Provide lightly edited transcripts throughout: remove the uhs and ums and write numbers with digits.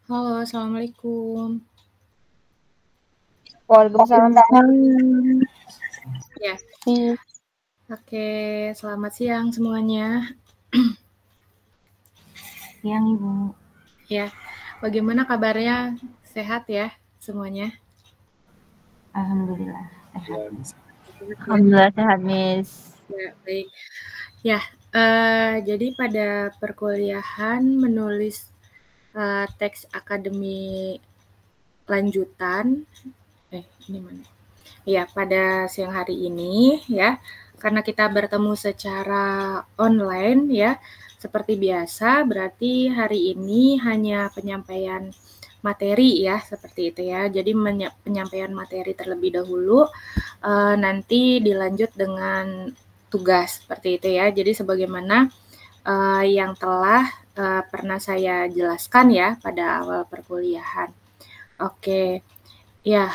Halo, assalamualaikum. Waalaikumsalam. Ya, oke, selamat siang semuanya. Siang Ibu. Ya, bagaimana kabarnya? Sehat ya semuanya? Alhamdulillah sehat. Alhamdulillah sehat, Miss. Ya, baik. Ya, jadi pada perkuliahan menulis teks akademi lanjutan, ini mana? Ya, pada siang hari ini ya, karena kita bertemu secara online ya, seperti biasa, berarti hari ini hanya penyampaian materi ya, seperti itu ya. Jadi penyampaian materi terlebih dahulu, nanti dilanjut dengan tugas seperti itu ya. Jadi sebagaimana yang telah pernah saya jelaskan ya pada awal perkuliahan. Oke, ya.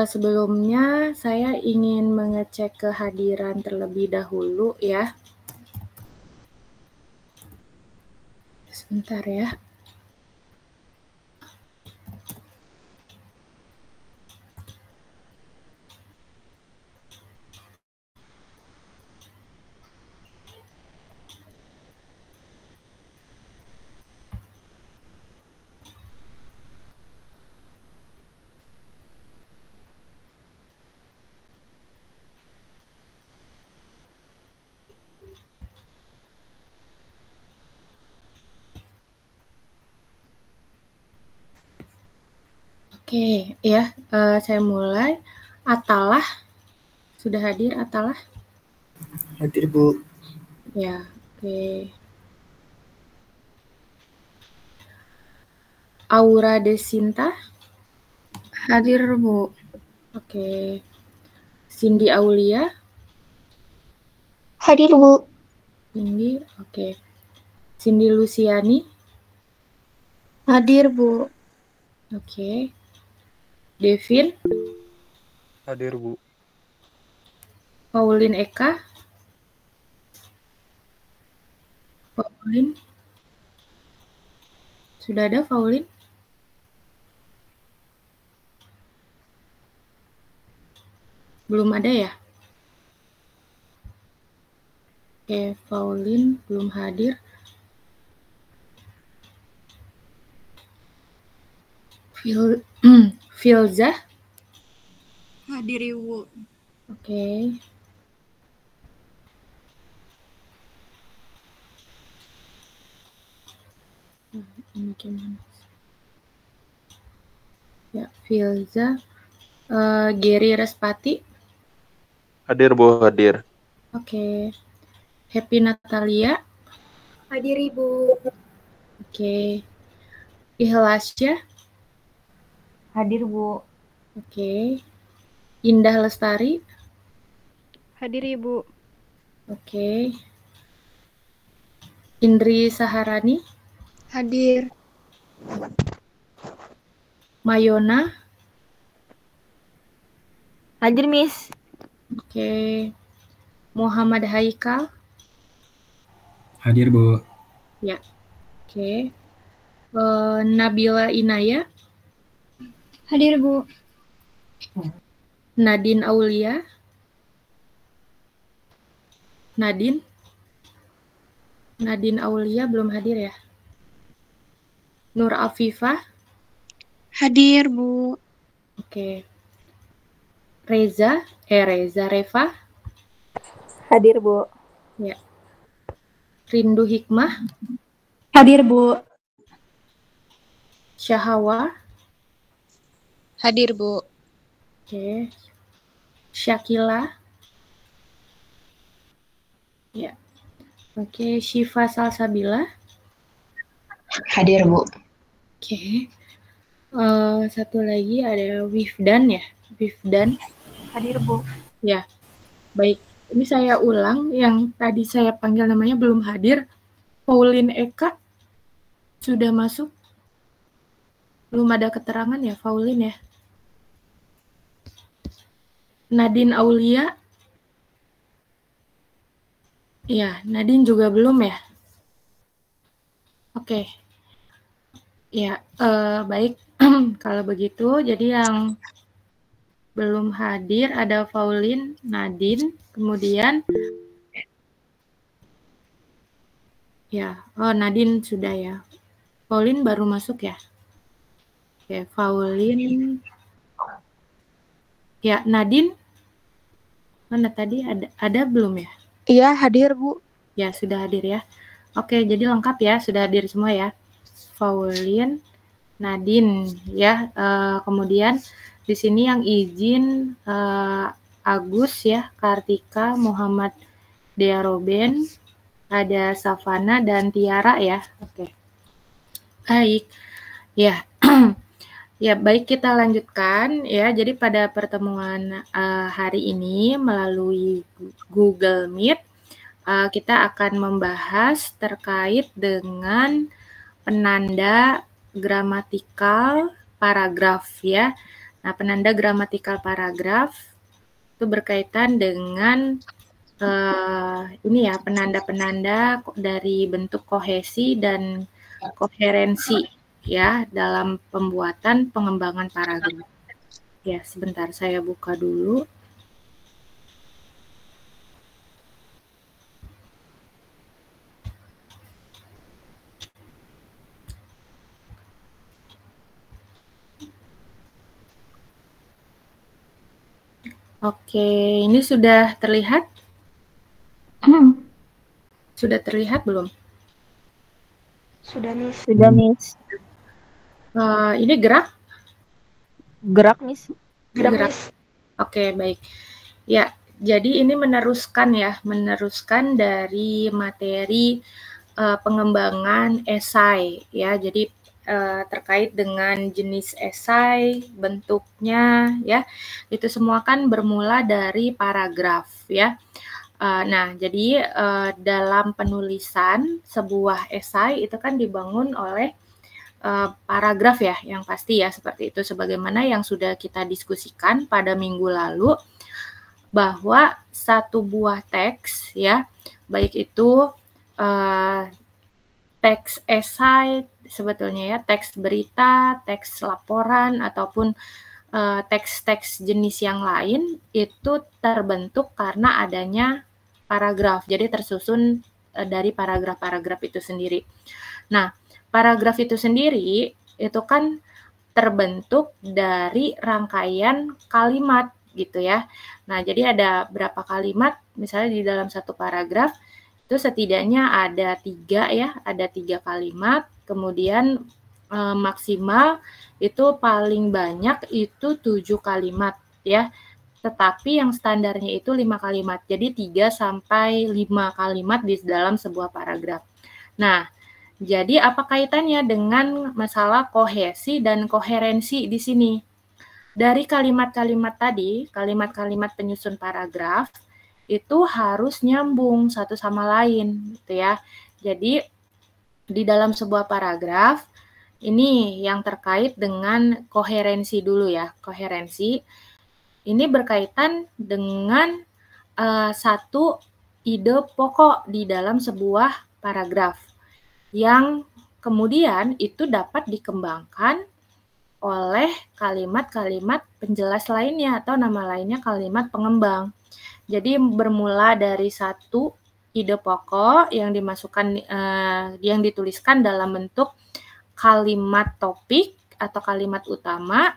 Sebelumnya saya ingin mengecek kehadiran terlebih dahulu ya. Sebentar ya. Oke, ya, saya mulai. Atalah, sudah hadir Atalah? Hadir, Bu. Ya, oke. Aura Desinta? Hadir, Bu. Oke. Cindy Aulia? Hadir Bu. Cindy, oke. Cindy Luciani? Hadir, Bu. Oke. Devin? Hadir, Bu. Pauline Eka? Pauline? Sudah ada Pauline? Belum ada ya? Oke, Pauline belum hadir. Filza? Hadir, Ibu. Oke. Ini gimana? Ya, Filza. Gary Respati? Hadir, Bu. Hadir. Oke. Happy Natalia? Hadir, Ibu. Oke. Ihlasya? Hadir Bu. Oke. Indah Lestari? Hadir, Ibu. Oke. Indri Saharani? Hadir. Mayona? Hadir Miss. Oke. Muhammad Haikal? Hadir, Bu. Ya. Oke. Nabila Inaya? Hadir, Bu. Nadine Aulia? Nadine Aulia belum hadir ya? Nur Afifah? Hadir, Bu. Oke. Reva? Hadir Bu. Ya. Rindu Hikmah? Hadir, Bu. Syahawa? Hadir, Bu. Oke. Syakila? Ya. Oke, Syifa Salsabila? Hadir Bu. Oke. Satu lagi ada Wifdan ya? Wifdan? Hadir Bu. Ya, baik. Ini saya ulang, yang tadi saya panggil namanya belum hadir. Pauline Eka sudah masuk? Belum ada keterangan ya, Pauline ya? Nadine Aulia? Ya, Nadine juga belum ya? Oke. Ya, baik. Kalau begitu, jadi yang belum hadir ada Pauline, Nadine, kemudian ya, Nadine sudah ya. Pauline baru masuk ya. Oke, Pauline. Ya, Nadine. Mana tadi ada belum ya? Iya, hadir, Bu. Ya, sudah hadir ya. Oke, jadi lengkap ya, sudah hadir semua ya. Pauline, Nadine ya. Kemudian di sini yang izin Agus ya, Kartika, Muhammad Dea Roben, ada Savana dan Tiara ya. Oke. Baik. Ya. Ya, baik, kita lanjutkan ya. Jadi pada pertemuan hari ini melalui Google Meet kita akan membahas terkait dengan penanda gramatikal paragraf ya. Nah, penanda gramatikal paragraf itu berkaitan dengan ini ya, penanda-penanda dari bentuk kohesi dan koherensi ya dalam pembuatan pengembangan paragraf. Ya, sebentar saya buka dulu. Oke, ini sudah terlihat? Sudah terlihat belum? Sudah, Miss. Sudah, Miss. Ini gerak? Gerak, Miss. Gerak. Oke, baik. Ya, jadi ini meneruskan dari materi pengembangan esai ya. Jadi terkait dengan jenis esai, bentuknya ya. Itu semua kan bermula dari paragraf ya. Nah, jadi dalam penulisan sebuah esai itu kan dibangun oleh paragraf ya, yang pasti ya seperti itu. Sebagaimana yang sudah kita diskusikan pada minggu lalu, bahwa satu buah teks ya, baik itu teks esai sebetulnya ya, teks berita, teks laporan, ataupun teks-teks jenis yang lain, itu terbentuk karena adanya paragraf. Jadi tersusun dari paragraf-paragraf itu sendiri. Nah, paragraf itu sendiri itu kan terbentuk dari rangkaian kalimat gitu ya. Nah, jadi ada berapa kalimat, misalnya di dalam satu paragraf, itu setidaknya ada 3 ya, ada 3 kalimat, kemudian maksimal itu paling banyak itu 7 kalimat ya. Tetapi yang standarnya itu 5 kalimat. Jadi 3 sampai 5 kalimat di dalam sebuah paragraf. Nah, jadi apa kaitannya dengan masalah kohesi dan koherensi di sini? Dari kalimat-kalimat tadi, kalimat-kalimat penyusun paragraf, itu harus nyambung satu sama lain gitu ya. Jadi di dalam sebuah paragraf, ini yang terkait dengan koherensi dulu ya. Koherensi ini berkaitan dengan satu ide pokok di dalam sebuah paragraf yang kemudian itu dapat dikembangkan oleh kalimat-kalimat penjelas lainnya atau nama lainnya kalimat pengembang. Jadi bermula dari satu ide pokok yang dimasukkan yang dituliskan dalam bentuk kalimat topik atau kalimat utama.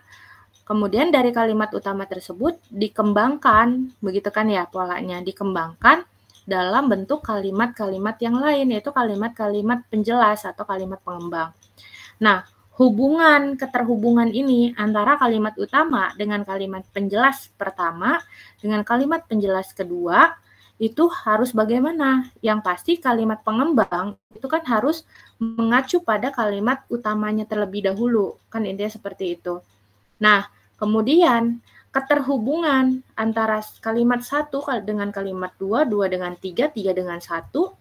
Kemudian dari kalimat utama tersebut dikembangkan, begitu kan ya polanya, dikembangkan dalam bentuk kalimat-kalimat yang lain, yaitu kalimat-kalimat penjelas atau kalimat pengembang. Nah, keterhubungan ini antara kalimat utama dengan kalimat penjelas pertama, dengan kalimat penjelas kedua, itu harus bagaimana? Yang pasti kalimat pengembang itu kan harus mengacu pada kalimat utamanya terlebih dahulu, kan intinya seperti itu. Nah, kemudian keterhubungan antara kalimat 1 dengan kalimat 2, 2 dengan 3, 3 dengan 1,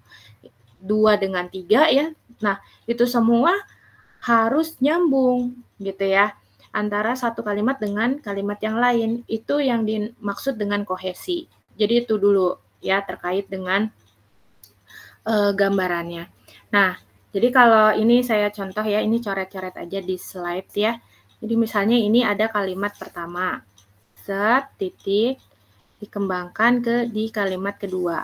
2 dengan 3 ya. Nah, itu semua harus nyambung gitu ya. Antara satu kalimat dengan kalimat yang lain. Itu yang dimaksud dengan kohesi. Jadi itu dulu ya terkait dengan gambarannya. Nah, Jadi kalau ini saya contoh ya, ini coret-coret aja di slide ya. Jadi misalnya ini ada kalimat pertama, set, titik, dikembangkan di kalimat kedua.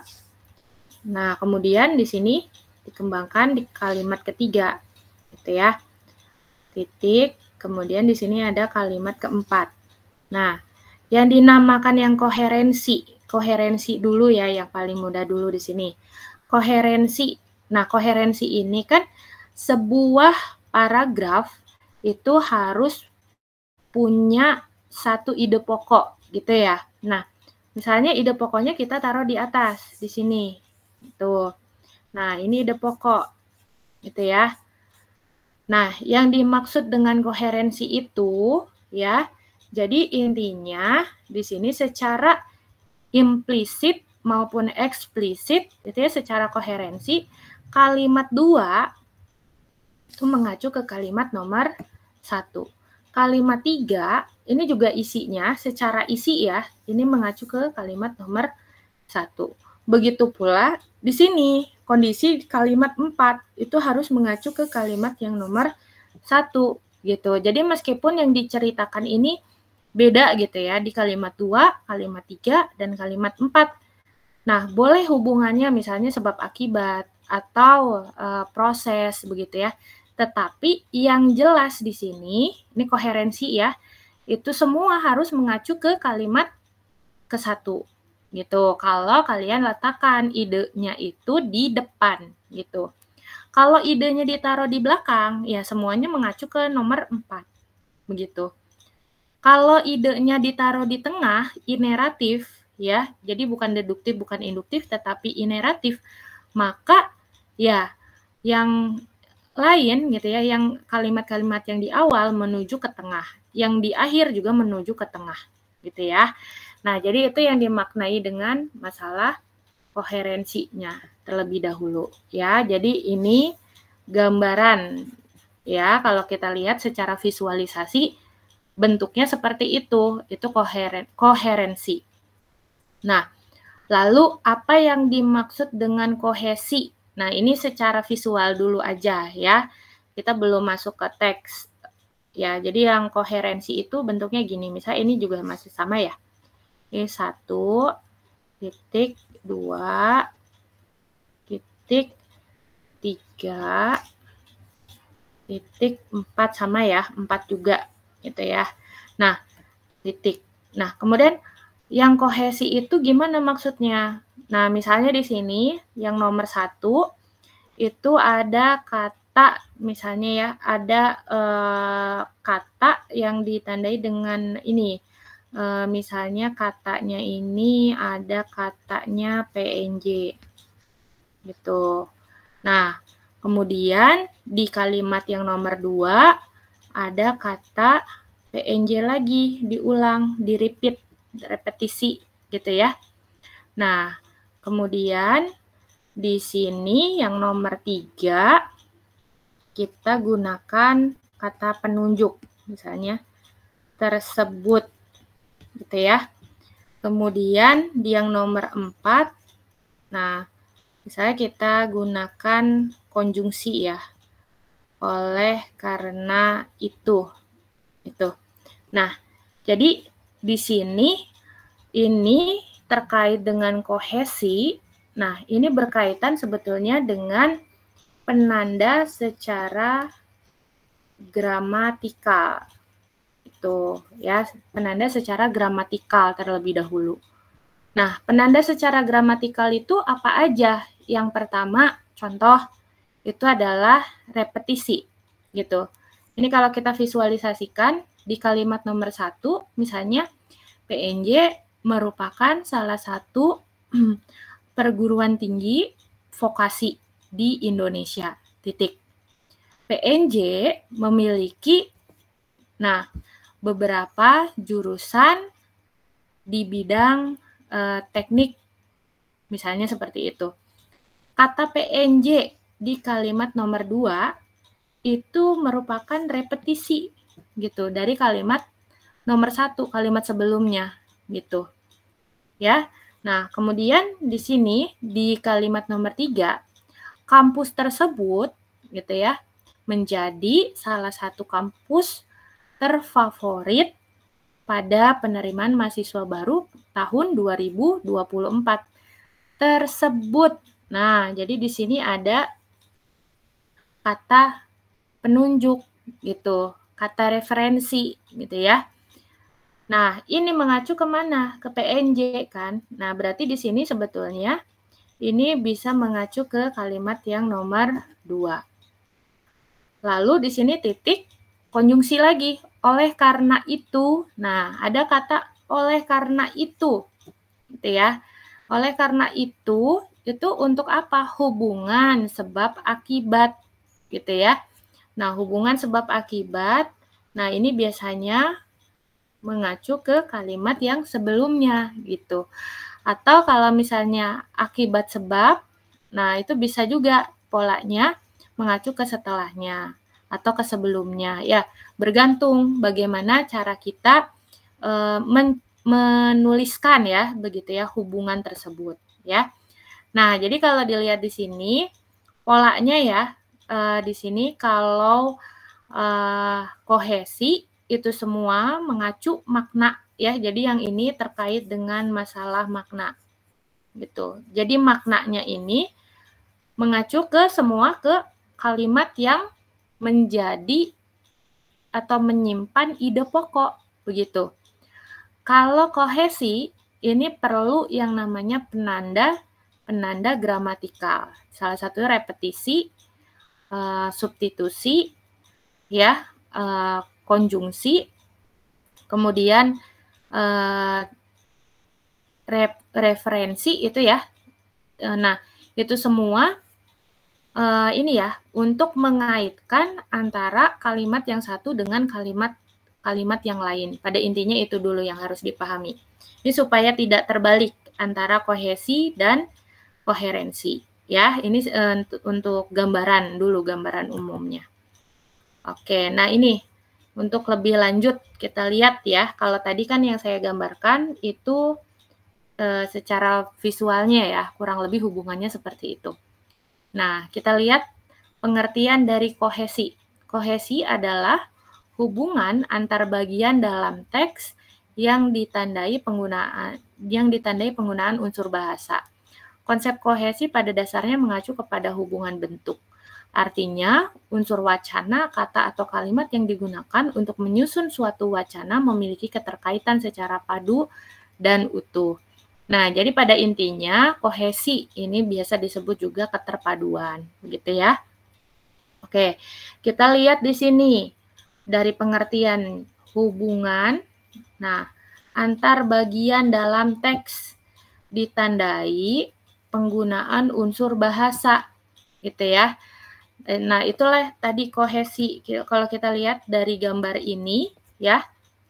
Nah, kemudian di sini dikembangkan di kalimat ketiga, gitu ya. Titik, kemudian di sini ada kalimat keempat. Nah, yang dinamakan yang koherensi dulu ya, yang paling mudah dulu di sini. Koherensi. Nah, koherensi ini kan sebuah paragraf itu harus punya satu ide pokok gitu ya. Nah, misalnya ide pokoknya kita taruh di atas, di sini. Tuh. Nah, ini ide pokok gitu ya. Nah, yang dimaksud dengan koherensi itu ya, jadi intinya di sini secara implisit maupun eksplisit itu ya, secara koherensi kalimat 2 itu mengacu ke kalimat nomor 1. Kalimat 3 ini juga isinya secara isi ya, ini mengacu ke kalimat nomor 1. Begitu pula di sini kondisi kalimat 4 itu harus mengacu ke kalimat yang nomor 1 gitu. Jadi meskipun yang diceritakan ini beda gitu ya di kalimat 2, kalimat 3, dan kalimat 4. Nah, boleh hubungannya misalnya sebab akibat atau proses begitu ya. Tetapi yang jelas di sini, ini koherensi ya, itu semua harus mengacu ke kalimat ke-1 gitu. Kalau kalian letakkan idenya itu di depan gitu. Kalau idenya ditaruh di belakang, ya semuanya mengacu ke nomor 4 begitu. Kalau idenya ditaruh di tengah, ineratif ya, jadi bukan deduktif, bukan induktif, tetapi ineratif, maka ya yang lain gitu ya, yang kalimat-kalimat yang di awal menuju ke tengah, yang di akhir juga menuju ke tengah gitu ya. Nah, jadi itu yang dimaknai dengan masalah koherensinya terlebih dahulu ya. Jadi ini gambaran ya, kalau kita lihat secara visualisasi bentuknya seperti itu koherensi. Nah, lalu apa yang dimaksud dengan kohesi? Nah, ini secara visual dulu aja ya. Kita belum masuk ke teks. Ya, jadi yang koherensi itu bentuknya gini. Misalnya ini juga masih sama ya. Ini 1, titik, 2, titik, 3, titik, 4 sama ya. 4 juga gitu ya. Nah, titik. Nah, kemudian yang kohesi itu gimana maksudnya? Nah, misalnya di sini yang nomor 1 itu ada kata, misalnya ya, ada kata yang ditandai dengan ini. Misalnya katanya ini ada katanya PNJ. Gitu. Nah, kemudian di kalimat yang nomor 2 ada kata PNJ lagi, diulang, repetisi gitu ya. Nah, kemudian di sini yang nomor 3 kita gunakan kata penunjuk, misalnya tersebut gitu ya. Kemudian di yang nomor 4, nah misalnya kita gunakan konjungsi ya, oleh karena itu. Nah, jadi di sini ini terkait dengan kohesi. Nah, ini berkaitan sebetulnya dengan penanda secara gramatikal. Itu ya, penanda secara gramatikal terlebih dahulu. Nah, penanda secara gramatikal itu apa aja? Yang pertama, contoh itu adalah repetisi gitu. Ini kalau kita visualisasikan di kalimat nomor 1, misalnya PNJ merupakan salah satu perguruan tinggi vokasi di Indonesia. Titik. PNJ memiliki beberapa jurusan di bidang teknik, misalnya seperti itu. Kata PNJ di kalimat nomor 2 itu merupakan repetisi gitu dari kalimat nomor 1, kalimat sebelumnya gitu. Ya. Nah, kemudian di sini di kalimat nomor 3, kampus tersebut gitu ya, menjadi salah satu kampus terfavorit pada penerimaan mahasiswa baru tahun 2024 tersebut. Nah, jadi di sini ada kata penunjuk gitu, kata referensi gitu ya. Nah, ini mengacu kemana? Ke PNJ kan. Nah, berarti di sini sebetulnya ini bisa mengacu ke kalimat yang nomor 2. Lalu di sini titik konjungsi lagi. Oleh karena itu, nah ada kata oleh karena itu, gitu ya. Oleh karena itu untuk apa? Hubungan sebab akibat, gitu ya. Nah, hubungan sebab akibat, nah ini biasanya mengacu ke kalimat yang sebelumnya gitu. Atau kalau misalnya akibat sebab, nah itu bisa juga polanya mengacu ke setelahnya atau ke sebelumnya. Ya, bergantung bagaimana cara kita menuliskan ya, begitu ya, hubungan tersebut ya. Nah, jadi kalau dilihat di sini polanya ya, di sini kalau kohesi itu semua mengacu makna ya. Jadi yang ini terkait dengan masalah makna gitu. Jadi maknanya ini mengacu ke semua ke kalimat yang menjadi atau menyimpan ide pokok begitu. Kalau kohesi ini perlu yang namanya penanda gramatikal. Salah satu repetisi, substitusi ya, konjungsi, kemudian referensi itu ya. Nah, itu semua ini ya untuk mengaitkan antara kalimat yang satu dengan kalimat yang lain. Pada intinya itu dulu yang harus dipahami. Ini supaya tidak terbalik antara kohesi dan koherensi. Ya, ini untuk gambaran dulu, gambaran umumnya. Oke, nah ini untuk lebih lanjut kita lihat ya. Kalau tadi kan yang saya gambarkan itu secara visualnya ya, kurang lebih hubungannya seperti itu. Nah, kita lihat pengertian dari kohesi. Kohesi adalah hubungan antar bagian dalam teks yang ditandai penggunaan unsur bahasa. Konsep kohesi pada dasarnya mengacu kepada hubungan bentuk. Artinya, unsur wacana, kata atau kalimat yang digunakan untuk menyusun suatu wacana memiliki keterkaitan secara padu dan utuh. Nah, jadi pada intinya kohesi ini biasa disebut juga keterpaduan, begitu ya. Oke, kita lihat di sini dari pengertian hubungan. Nah, antar bagian dalam teks ditandai penggunaan unsur bahasa, gitu ya. Nah, itulah tadi kohesi. Kalau kita lihat dari gambar ini, ya.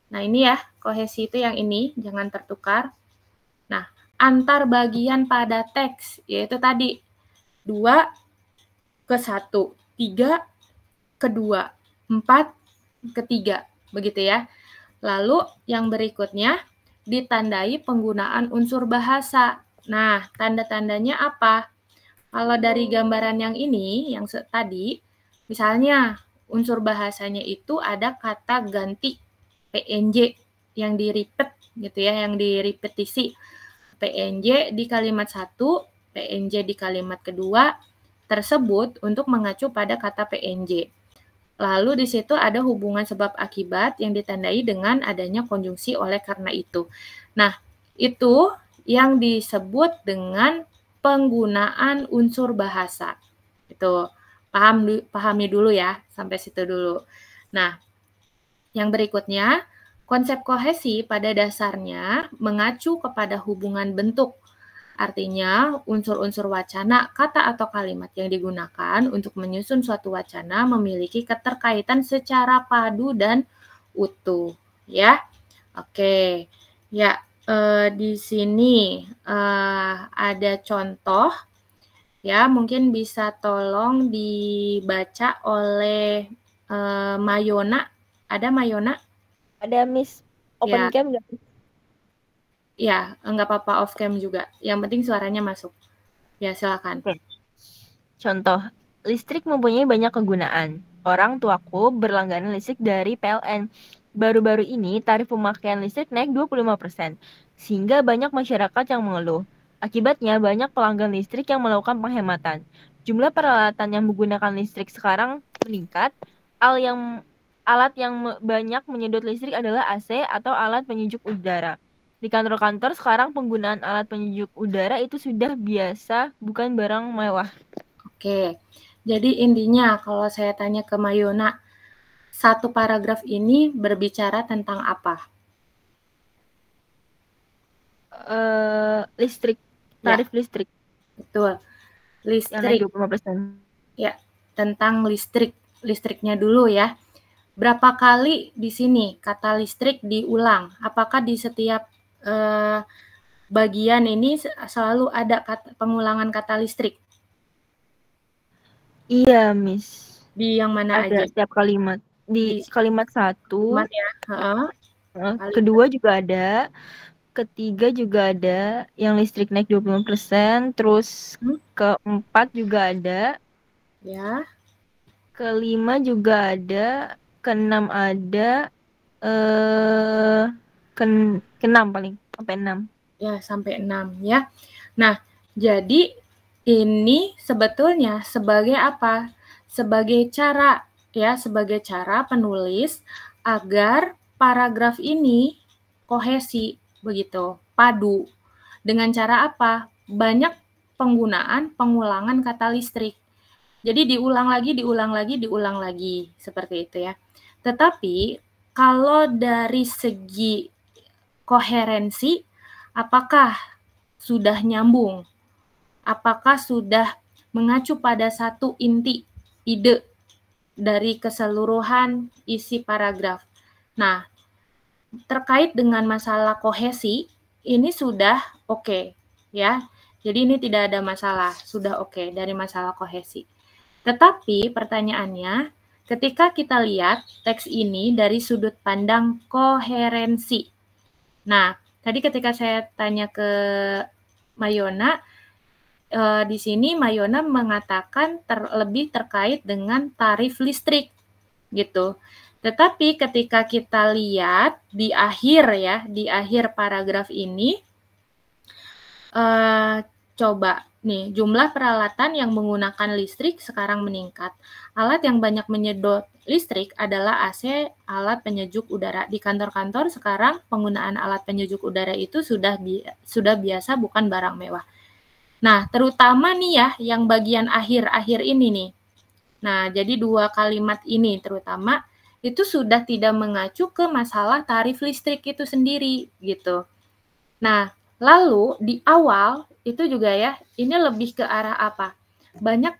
Nah, ini ya, kohesi itu yang ini, jangan tertukar. Nah, antar bagian pada teks, yaitu tadi 2 ke 1, 3 ke 2, 4 ke 3, begitu ya. Lalu yang berikutnya ditandai penggunaan unsur bahasa. Nah, tanda-tandanya apa? Kalau dari gambaran yang ini, yang tadi, misalnya unsur bahasanya itu ada kata ganti PNJ yang di-repeat gitu ya, yang direpetisi. PNJ di kalimat 1, PNJ di kalimat kedua tersebut untuk mengacu pada kata PNJ. Lalu di situ ada hubungan sebab akibat yang ditandai dengan adanya konjungsi oleh karena itu. Nah, itu yang disebut dengan penggunaan unsur bahasa. Itu pahami dulu ya, sampai situ dulu. Nah, yang berikutnya, konsep kohesi pada dasarnya mengacu kepada hubungan bentuk. Artinya, unsur-unsur wacana, kata atau kalimat yang digunakan untuk menyusun suatu wacana memiliki keterkaitan secara padu dan utuh. Ya, oke. Ya, di sini ada contoh. Ya, mungkin bisa tolong dibaca oleh Mayona. Ada Mayona? Ada Miss. Open Ya. cam nggak? Ya, nggak apa-apa off cam juga. Yang penting suaranya masuk. Ya, silakan. Oke. Contoh, listrik mempunyai banyak kegunaan. Orang tuaku berlangganan listrik dari PLN. Baru-baru ini tarif pemakaian listrik naik 25%, sehingga banyak masyarakat yang mengeluh. Akibatnya banyak pelanggan listrik yang melakukan penghematan. Jumlah peralatan yang menggunakan listrik sekarang meningkat. Alat yang banyak menyedot listrik adalah AC atau alat penyejuk udara. Di kantor-kantor sekarang penggunaan alat penyejuk udara itu sudah biasa, bukan barang mewah. Oke, jadi intinya kalau saya tanya ke Mayona, satu paragraf ini berbicara tentang apa? Listrik, tarif listrik. Betul, Yang naik listrik. 25%. Ya, tentang listriknya dulu ya. Berapa kali di sini kata listrik diulang? Apakah di setiap bagian ini selalu ada pengulangan kata listrik? Iya, Miss. Di yang mana ada aja? Setiap kalimat. Di kalimat 1. Kalimat ya. Kedua juga ada. Ketiga juga ada. Yang listrik naik 25%. Terus keempat juga ada. Ya. Kelima juga ada. Keenam ada. Keenam paling. Sampai 6. Ya, sampai 6 ya. Nah, jadi ini sebetulnya sebagai apa? Sebagai cara penulis agar paragraf ini kohesi begitu, padu. Dengan cara apa? Banyak pengulangan kata listrik. Jadi diulang lagi seperti itu ya. Tetapi kalau dari segi koherensi, apakah sudah nyambung? Apakah sudah mengacu pada satu inti ide dari keseluruhan isi paragraf? Nah, terkait dengan masalah kohesi, ini sudah oke, ya. Jadi ini tidak ada masalah, sudah oke dari masalah kohesi. Tetapi pertanyaannya, ketika kita lihat teks ini dari sudut pandang koherensi. Nah, tadi ketika saya tanya ke Mayona, di sini Mayona mengatakan lebih terkait dengan tarif listrik, gitu. Tetapi ketika kita lihat di akhir paragraf ini, coba nih, jumlah peralatan yang menggunakan listrik sekarang meningkat. Alat yang banyak menyedot listrik adalah AC, alat penyejuk udara. Di kantor-kantor sekarang penggunaan alat penyejuk udara itu sudah biasa, bukan barang mewah. Nah, terutama nih ya, yang bagian akhir ini nih. Nah, jadi 2 kalimat ini terutama itu sudah tidak mengacu ke masalah tarif listrik itu sendiri, gitu. Nah, lalu di awal itu juga ya, ini lebih ke arah apa? Banyak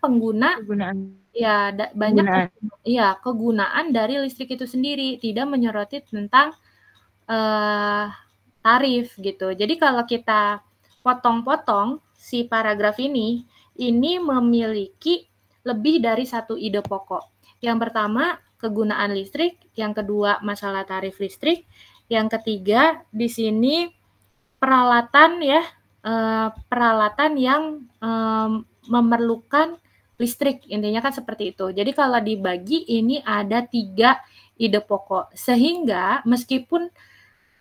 kegunaan dari listrik itu sendiri, tidak menyoroti tentang tarif gitu. Jadi kalau kita potong-potong si paragraf ini memiliki lebih dari satu ide pokok. Yang pertama, kegunaan listrik, yang kedua masalah tarif listrik, yang ketiga di sini peralatan yang memerlukan listrik, intinya kan seperti itu. Jadi kalau dibagi ini ada 3 ide pokok, sehingga meskipun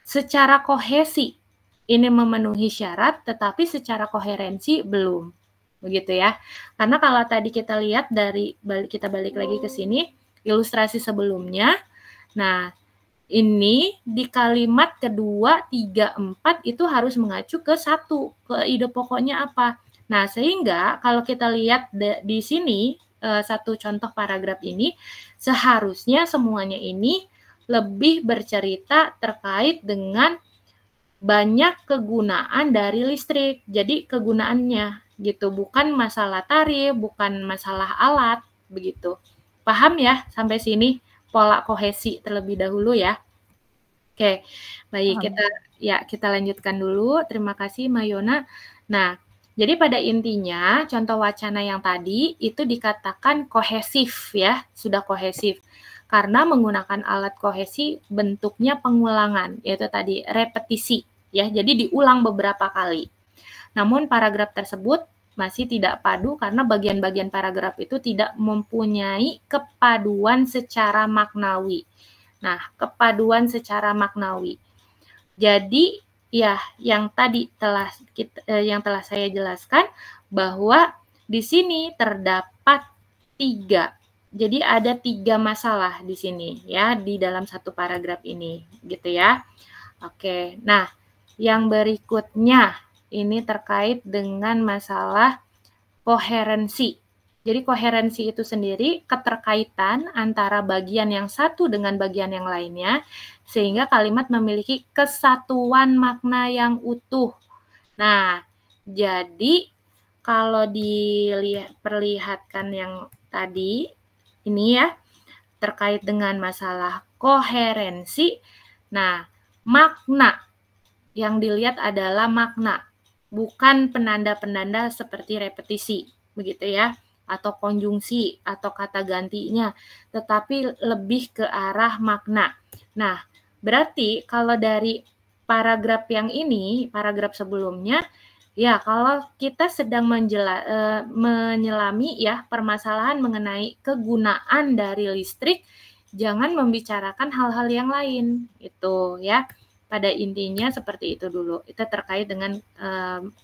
secara kohesi ini memenuhi syarat, tetapi secara koherensi belum, begitu ya. Karena kalau tadi kita lihat kita balik lagi ke sini, ilustrasi sebelumnya, nah ini di kalimat kedua, 3, 4 itu harus mengacu ke ide pokoknya apa. Nah, sehingga kalau kita lihat di sini, satu contoh paragraf ini, seharusnya semuanya ini lebih bercerita terkait dengan banyak kegunaan dari listrik. Jadi kegunaannya gitu, bukan masalah tarif, bukan masalah alat, begitu. Paham ya sampai sini pola kohesi terlebih dahulu ya. Oke, baik, kita lanjutkan dulu. Terima kasih Mayona. Nah, jadi pada intinya contoh wacana yang tadi itu dikatakan kohesif ya, sudah kohesif. Karena menggunakan alat kohesi bentuknya pengulangan, yaitu tadi repetisi ya, jadi diulang beberapa kali. Namun paragraf tersebut masih tidak padu karena bagian-bagian paragraf itu tidak mempunyai kepaduan secara maknawi. Nah, kepaduan secara maknawi. Jadi, ya yang tadi yang telah saya jelaskan bahwa di sini terdapat 3. Jadi ada 3 masalah di sini ya di dalam satu paragraf ini, gitu ya. Oke. Nah, yang berikutnya ini terkait dengan masalah koherensi. Jadi koherensi itu sendiri keterkaitan antara bagian yang satu dengan bagian yang lainnya sehingga kalimat memiliki kesatuan makna yang utuh. Nah, jadi kalau diperlihatkan yang tadi ini ya terkait dengan masalah koherensi. Nah, makna yang dilihat adalah makna, bukan penanda-penanda seperti repetisi, begitu ya, atau konjungsi atau kata gantinya, tetapi lebih ke arah makna. Nah, berarti kalau dari paragraf yang ini, paragraf sebelumnya, ya kalau kita sedang menyelami ya permasalahan mengenai kegunaan dari listrik, jangan membicarakan hal-hal yang lain, itu ya. Pada intinya seperti itu dulu. Itu terkait dengan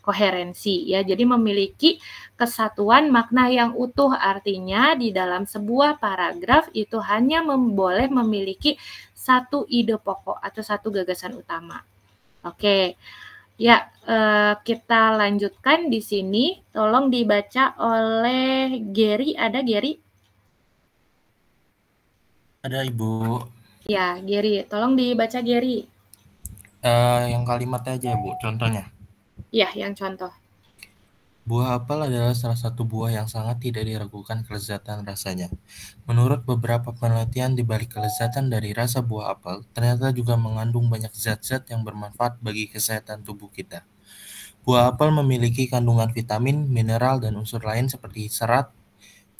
koherensi ya. Jadi memiliki kesatuan makna yang utuh, artinya di dalam sebuah paragraf itu hanya boleh memiliki satu ide pokok atau satu gagasan utama. Oke. Ya, kita lanjutkan di sini. Tolong dibaca oleh Gary. Ada Gary? Ada, Ibu. Ya, Gary. Tolong dibaca Gary. Yang kalimatnya aja, Bu, contohnya. Ya, yang contoh. Buah apel adalah salah satu buah yang sangat tidak diragukan kelezatan rasanya. Menurut beberapa penelitian, di balik kelezatan dari rasa buah apel, ternyata juga mengandung banyak zat-zat yang bermanfaat bagi kesehatan tubuh kita. Buah apel memiliki kandungan vitamin, mineral, dan unsur lain seperti serat,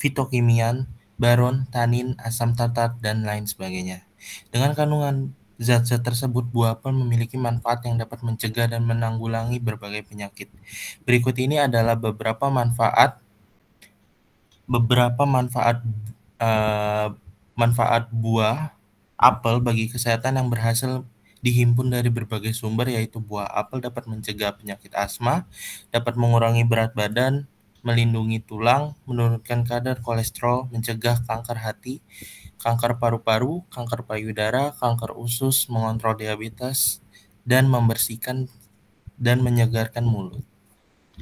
fitokimian, boron, tanin, asam tartar, dan lain sebagainya. Dengan kandungan zat-zat tersebut, buah apel memiliki manfaat yang dapat mencegah dan menanggulangi berbagai penyakit. Berikut ini adalah beberapa manfaat buah apel bagi kesehatan yang berhasil dihimpun dari berbagai sumber, yaitu buah apel dapat mencegah penyakit asma, dapat mengurangi berat badan, melindungi tulang, menurunkan kadar kolesterol, mencegah kanker hati, kanker paru-paru, kanker payudara, kanker usus, mengontrol diabetes, dan membersihkan dan menyegarkan mulut.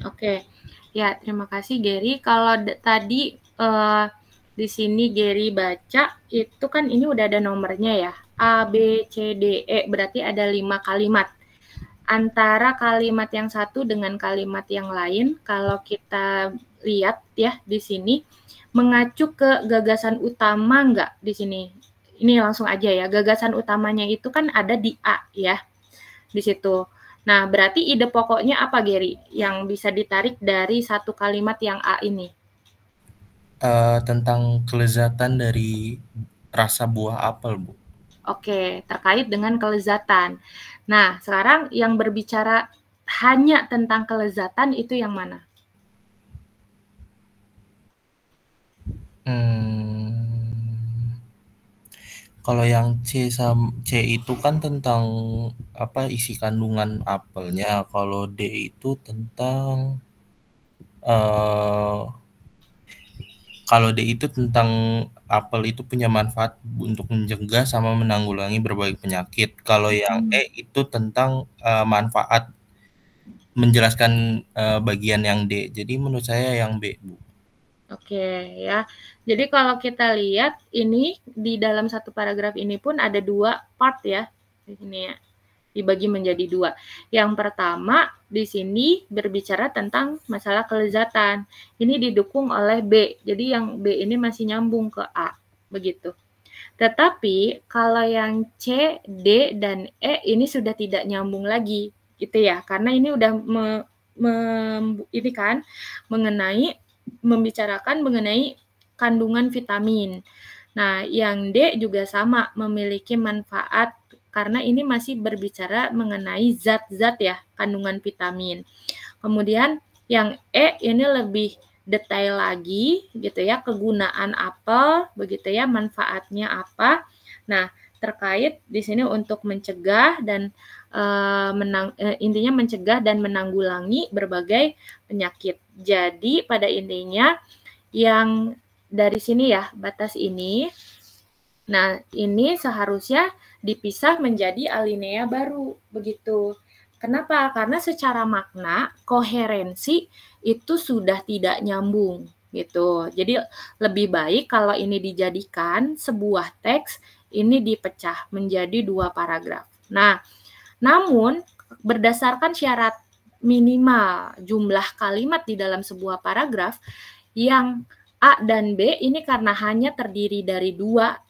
Oke, ya terima kasih Gary. Kalau tadi di sini Gary baca itu kan ini udah ada nomornya ya, A, B, C, D, E, berarti ada 5 kalimat. Antara kalimat yang satu dengan kalimat yang lain, kalau kita lihat ya di sini, mengacu ke gagasan utama enggak di sini? Ini langsung aja ya, gagasan utamanya itu kan ada di A ya, di situ. Nah, berarti ide pokoknya apa, Gary, yang bisa ditarik dari satu kalimat yang A ini? Tentang kelezatan dari rasa buah apel, Bu. Oke, terkait dengan kelezatan. Nah, sekarang yang berbicara hanya tentang kelezatan itu yang mana? Kalau yang C itu kan tentang isi kandungan apelnya. Kalau D itu tentang apel itu punya manfaat untuk mencegah sama menanggulangi berbagai penyakit. Kalau yang E itu tentang manfaat, menjelaskan bagian yang D. Jadi menurut saya yang B, Bu. Oke ya, jadi kalau kita lihat ini di dalam satu paragraf ini pun ada 2 part ya, di sini ya, dibagi menjadi 2. Yang pertama di sini berbicara tentang masalah kelezatan, ini didukung oleh B, jadi yang B ini masih nyambung ke A, begitu. Tetapi kalau yang C, D, dan E ini sudah tidak nyambung lagi, gitu ya, karena ini udah membicarakan mengenai kandungan vitamin. Nah, yang D juga sama, memiliki manfaat karena ini masih berbicara mengenai zat-zat ya, kandungan vitamin. Kemudian Yang E ini lebih detail lagi gitu ya, kegunaan apel begitu ya, manfaatnya apa. Nah, terkait di sini untuk mencegah dan intinya mencegah dan menanggulangi berbagai penyakit. Jadi pada intinya yang dari sini ya, batas ini, nah ini seharusnya dipisah menjadi alinea baru begitu. Kenapa? Karena secara makna koherensi itu sudah tidak nyambung gitu. Jadi lebih baik kalau ini dijadikan sebuah teks ini dipecah menjadi 2 paragraf. Nah, namun berdasarkan syarat minimal jumlah kalimat di dalam sebuah paragraf yang A dan B ini karena hanya terdiri dari 2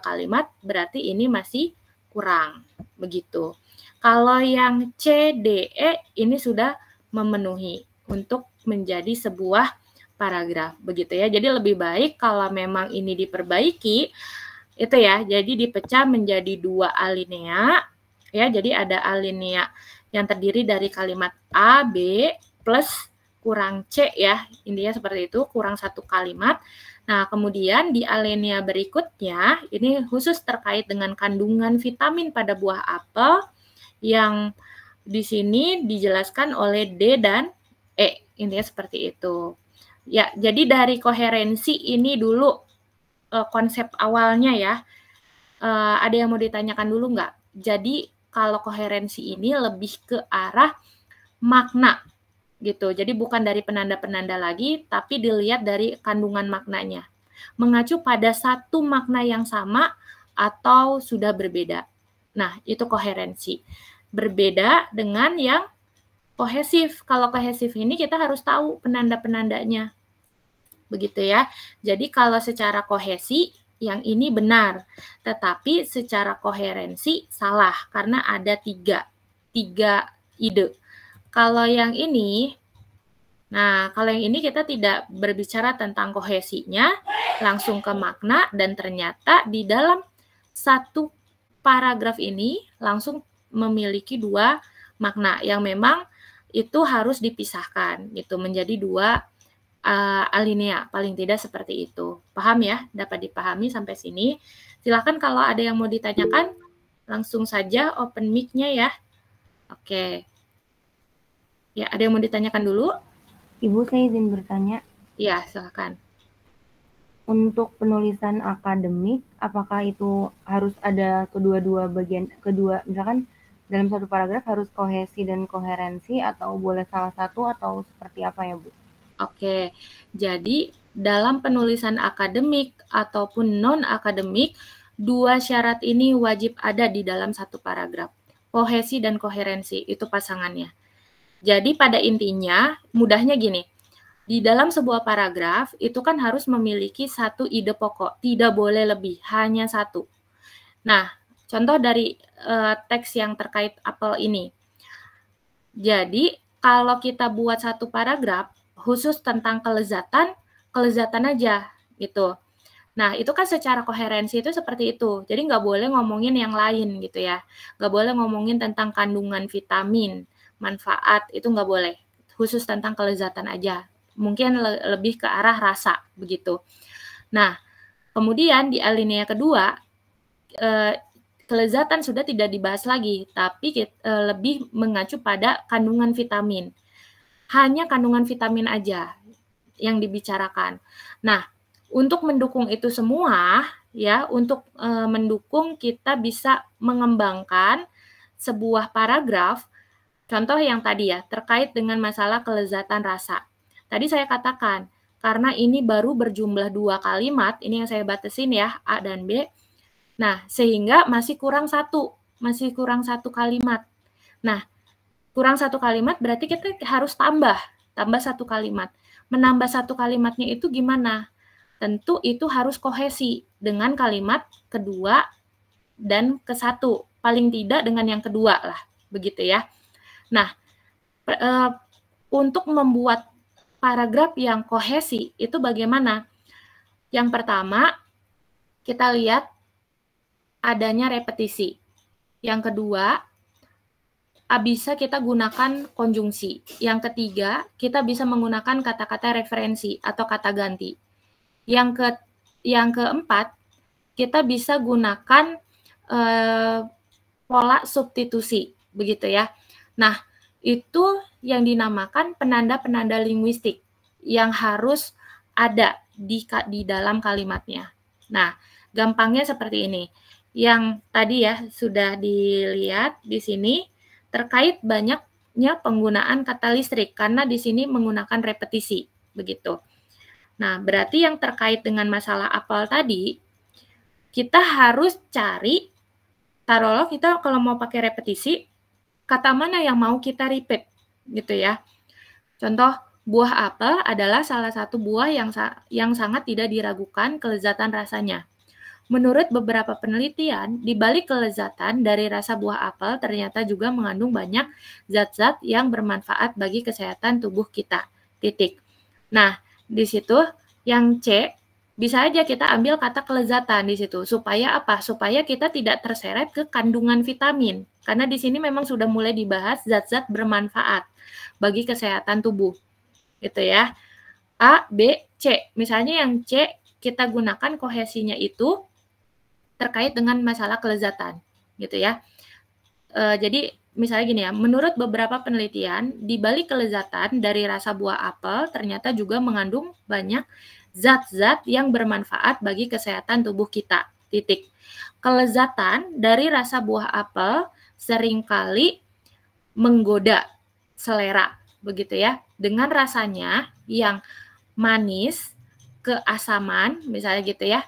kalimat, berarti ini masih kurang begitu. Kalau yang C, D, E ini sudah memenuhi untuk menjadi sebuah paragraf begitu ya. Jadi lebih baik kalau memang ini diperbaiki itu ya, jadi dipecah menjadi 2 alinea ya. Jadi ada alinea yang terdiri dari kalimat A, B plus kurang C ya, intinya seperti itu, kurang 1 kalimat. Nah, kemudian di alinea berikutnya ini khusus terkait dengan kandungan vitamin pada buah apel yang di sini dijelaskan oleh D dan E, intinya seperti itu. Ya, jadi dari koherensi ini dulu konsep awalnya ya. Ada yang mau ditanyakan dulu nggak? Jadi kalau koherensi ini lebih ke arah makna gitu. Jadi bukan dari penanda-penanda lagi, tapi dilihat dari kandungan maknanya. Mengacu pada satu makna yang sama atau sudah berbeda. Nah, itu koherensi. Berbeda dengan yang kohesif. Kalau kohesif ini kita harus tahu penanda-penandanya. Begitu ya. Jadi kalau secara kohesi yang ini benar, tetapi secara koherensi salah karena ada tiga ide. Kalau yang ini, nah kalau yang ini kita tidak berbicara tentang kohesinya, langsung ke makna dan ternyata di dalam satu paragraf ini langsung memiliki 2 makna yang memang itu harus dipisahkan gitu menjadi 2 alinea, paling tidak seperti itu. Paham ya? Dapat dipahami sampai sini. Silakan kalau ada yang mau ditanyakan, langsung saja open mic-nya ya. Oke. Ya, ada yang mau ditanyakan dulu? Ibu, saya izin bertanya. Ya, silakan. Untuk penulisan akademik, apakah itu harus ada kedua-dua bagian, misalkan dalam satu paragraf harus kohesi dan koherensi atau boleh salah satu atau seperti apa ya, Bu? Oke, jadi dalam penulisan akademik ataupun non-akademik, 2 syarat ini wajib ada di dalam satu paragraf. Kohesi dan koherensi, itu pasangannya. Jadi pada intinya, mudahnya gini, di dalam sebuah paragraf, itu kan harus memiliki 1 ide pokok, tidak boleh lebih, hanya 1. Nah, contoh dari teks yang terkait apel ini. Jadi, kalau kita buat 1 paragraf, khusus tentang kelezatan aja gitu. Nah, itu kan secara koherensi itu seperti itu. Jadi nggak boleh ngomongin yang lain gitu ya. Nggak boleh ngomongin tentang kandungan vitamin, manfaat, itu nggak boleh. Khusus tentang kelezatan aja. Mungkin lebih ke arah rasa begitu. Nah, kemudian di alinea kedua, kelezatan sudah tidak dibahas lagi, tapi lebih mengacu pada kandungan vitamin. Hanya kandungan vitamin aja yang dibicarakan. Nah, untuk mendukung itu semua, ya, untuk mendukung kita bisa mengembangkan sebuah paragraf, contoh yang tadi ya, terkait dengan masalah kelezatan rasa. Tadi saya katakan, karena ini baru berjumlah 2 kalimat, ini yang saya batasin ya, A dan B, nah, sehingga masih kurang 1 kalimat. Nah, kurang 1 kalimat berarti kita harus tambah 1 kalimat. Menambah 1 kalimatnya itu gimana? Tentu itu harus kohesi dengan kalimat kedua dan ke-1. Paling tidak dengan yang kedua lah, begitu ya. Nah, untuk membuat paragraf yang kohesi itu bagaimana? Yang pertama, kita lihat adanya repetisi. Yang kedua, bisa kita gunakan konjungsi. Yang ketiga, kita bisa menggunakan kata-kata referensi atau kata ganti. Yang keempat, kita bisa gunakan pola substitusi, begitu ya. Nah, itu yang dinamakan penanda-penanda linguistik yang harus ada di dalam kalimatnya. Nah, gampangnya seperti ini. Yang tadi ya sudah dilihat di sini terkait banyaknya penggunaan kata listrik karena di sini menggunakan repetisi, begitu. Nah, berarti yang terkait dengan masalah apel tadi, kita harus cari, taruhlah kita kalau mau pakai repetisi, kata mana yang mau kita repeat, gitu ya. Contoh, buah apel adalah salah satu buah yang sangat tidak diragukan kelezatan rasanya. Menurut beberapa penelitian, di balik kelezatan dari rasa buah apel ternyata juga mengandung banyak zat-zat yang bermanfaat bagi kesehatan tubuh kita. Titik. Nah, di situ yang C, bisa aja kita ambil kata kelezatan di situ. Supaya apa? Supaya kita tidak terseret ke kandungan vitamin. Karena di sini memang sudah mulai dibahas zat-zat bermanfaat bagi kesehatan tubuh. Gitu ya. A, B, C. Misalnya yang C, kita gunakan kohesinya itu terkait dengan masalah kelezatan, gitu ya. Jadi misalnya gini ya, menurut beberapa penelitian, di balik kelezatan dari rasa buah apel ternyata juga mengandung banyak zat-zat yang bermanfaat bagi kesehatan tubuh kita. Titik. Kelezatan dari rasa buah apel seringkali menggoda selera, begitu ya, dengan rasanya yang manis, keasaman, misalnya gitu ya,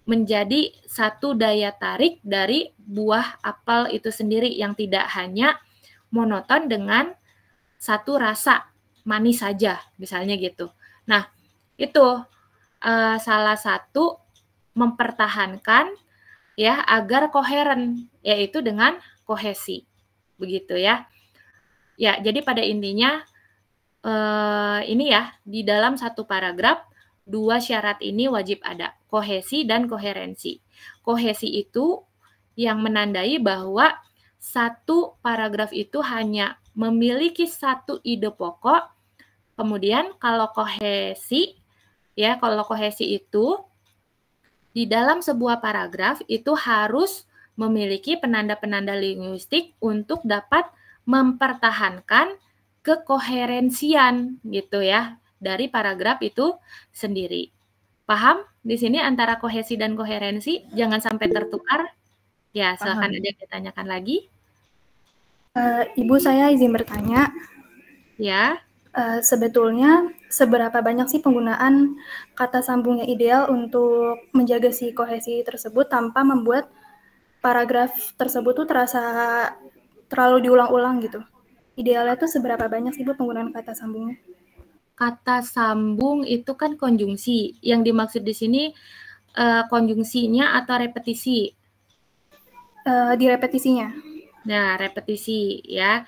menjadi satu daya tarik dari buah apel itu sendiri yang tidak hanya monoton dengan satu rasa manis saja, misalnya gitu. Nah, itu salah satu mempertahankan ya agar koheren, yaitu dengan kohesi, begitu ya. Ya, jadi pada intinya ini ya, di dalam satu paragraf, dua syarat ini wajib ada, kohesi dan koherensi. Kohesi itu yang menandai bahwa satu paragraf itu hanya memiliki satu ide pokok, kemudian kalau kohesi, ya kalau kohesi itu di dalam sebuah paragraf itu harus memiliki penanda-penanda linguistik untuk dapat mempertahankan kekoherensian gitu ya dari paragraf itu sendiri. Paham? Di sini antara kohesi dan koherensi jangan sampai tertukar. Ya, silakan ada yang ditanyakan lagi. Ibu, saya izin bertanya. Ya. Sebetulnya seberapa banyak sih penggunaan kata sambungnya ideal untuk menjaga si kohesi tersebut tanpa membuat paragraf tersebut tuh terasa terlalu diulang-ulang gitu. Idealnya tuh seberapa banyak sih Bu penggunaan kata sambungnya? Kata sambung itu kan konjungsi. Yang dimaksud di sini konjungsinya atau repetisi? Di repetisinya. Nah, repetisi ya.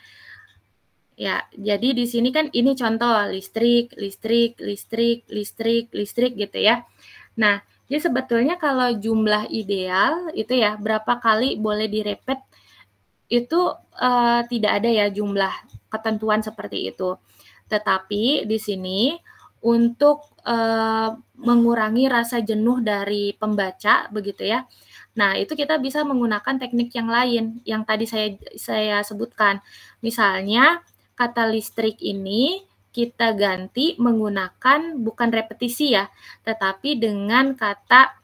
Ya, jadi di sini kan ini contoh listrik, listrik, listrik, listrik, listrik gitu ya. Nah, jadi sebetulnya kalau jumlah ideal itu ya berapa kali boleh direpet itu tidak ada ya jumlah ketentuan seperti itu. Tetapi di sini untuk mengurangi rasa jenuh dari pembaca begitu ya. Nah, itu kita bisa menggunakan teknik yang lain yang tadi saya sebutkan. Misalnya kata listrik ini kita ganti menggunakan bukan repetisi ya, tetapi dengan kata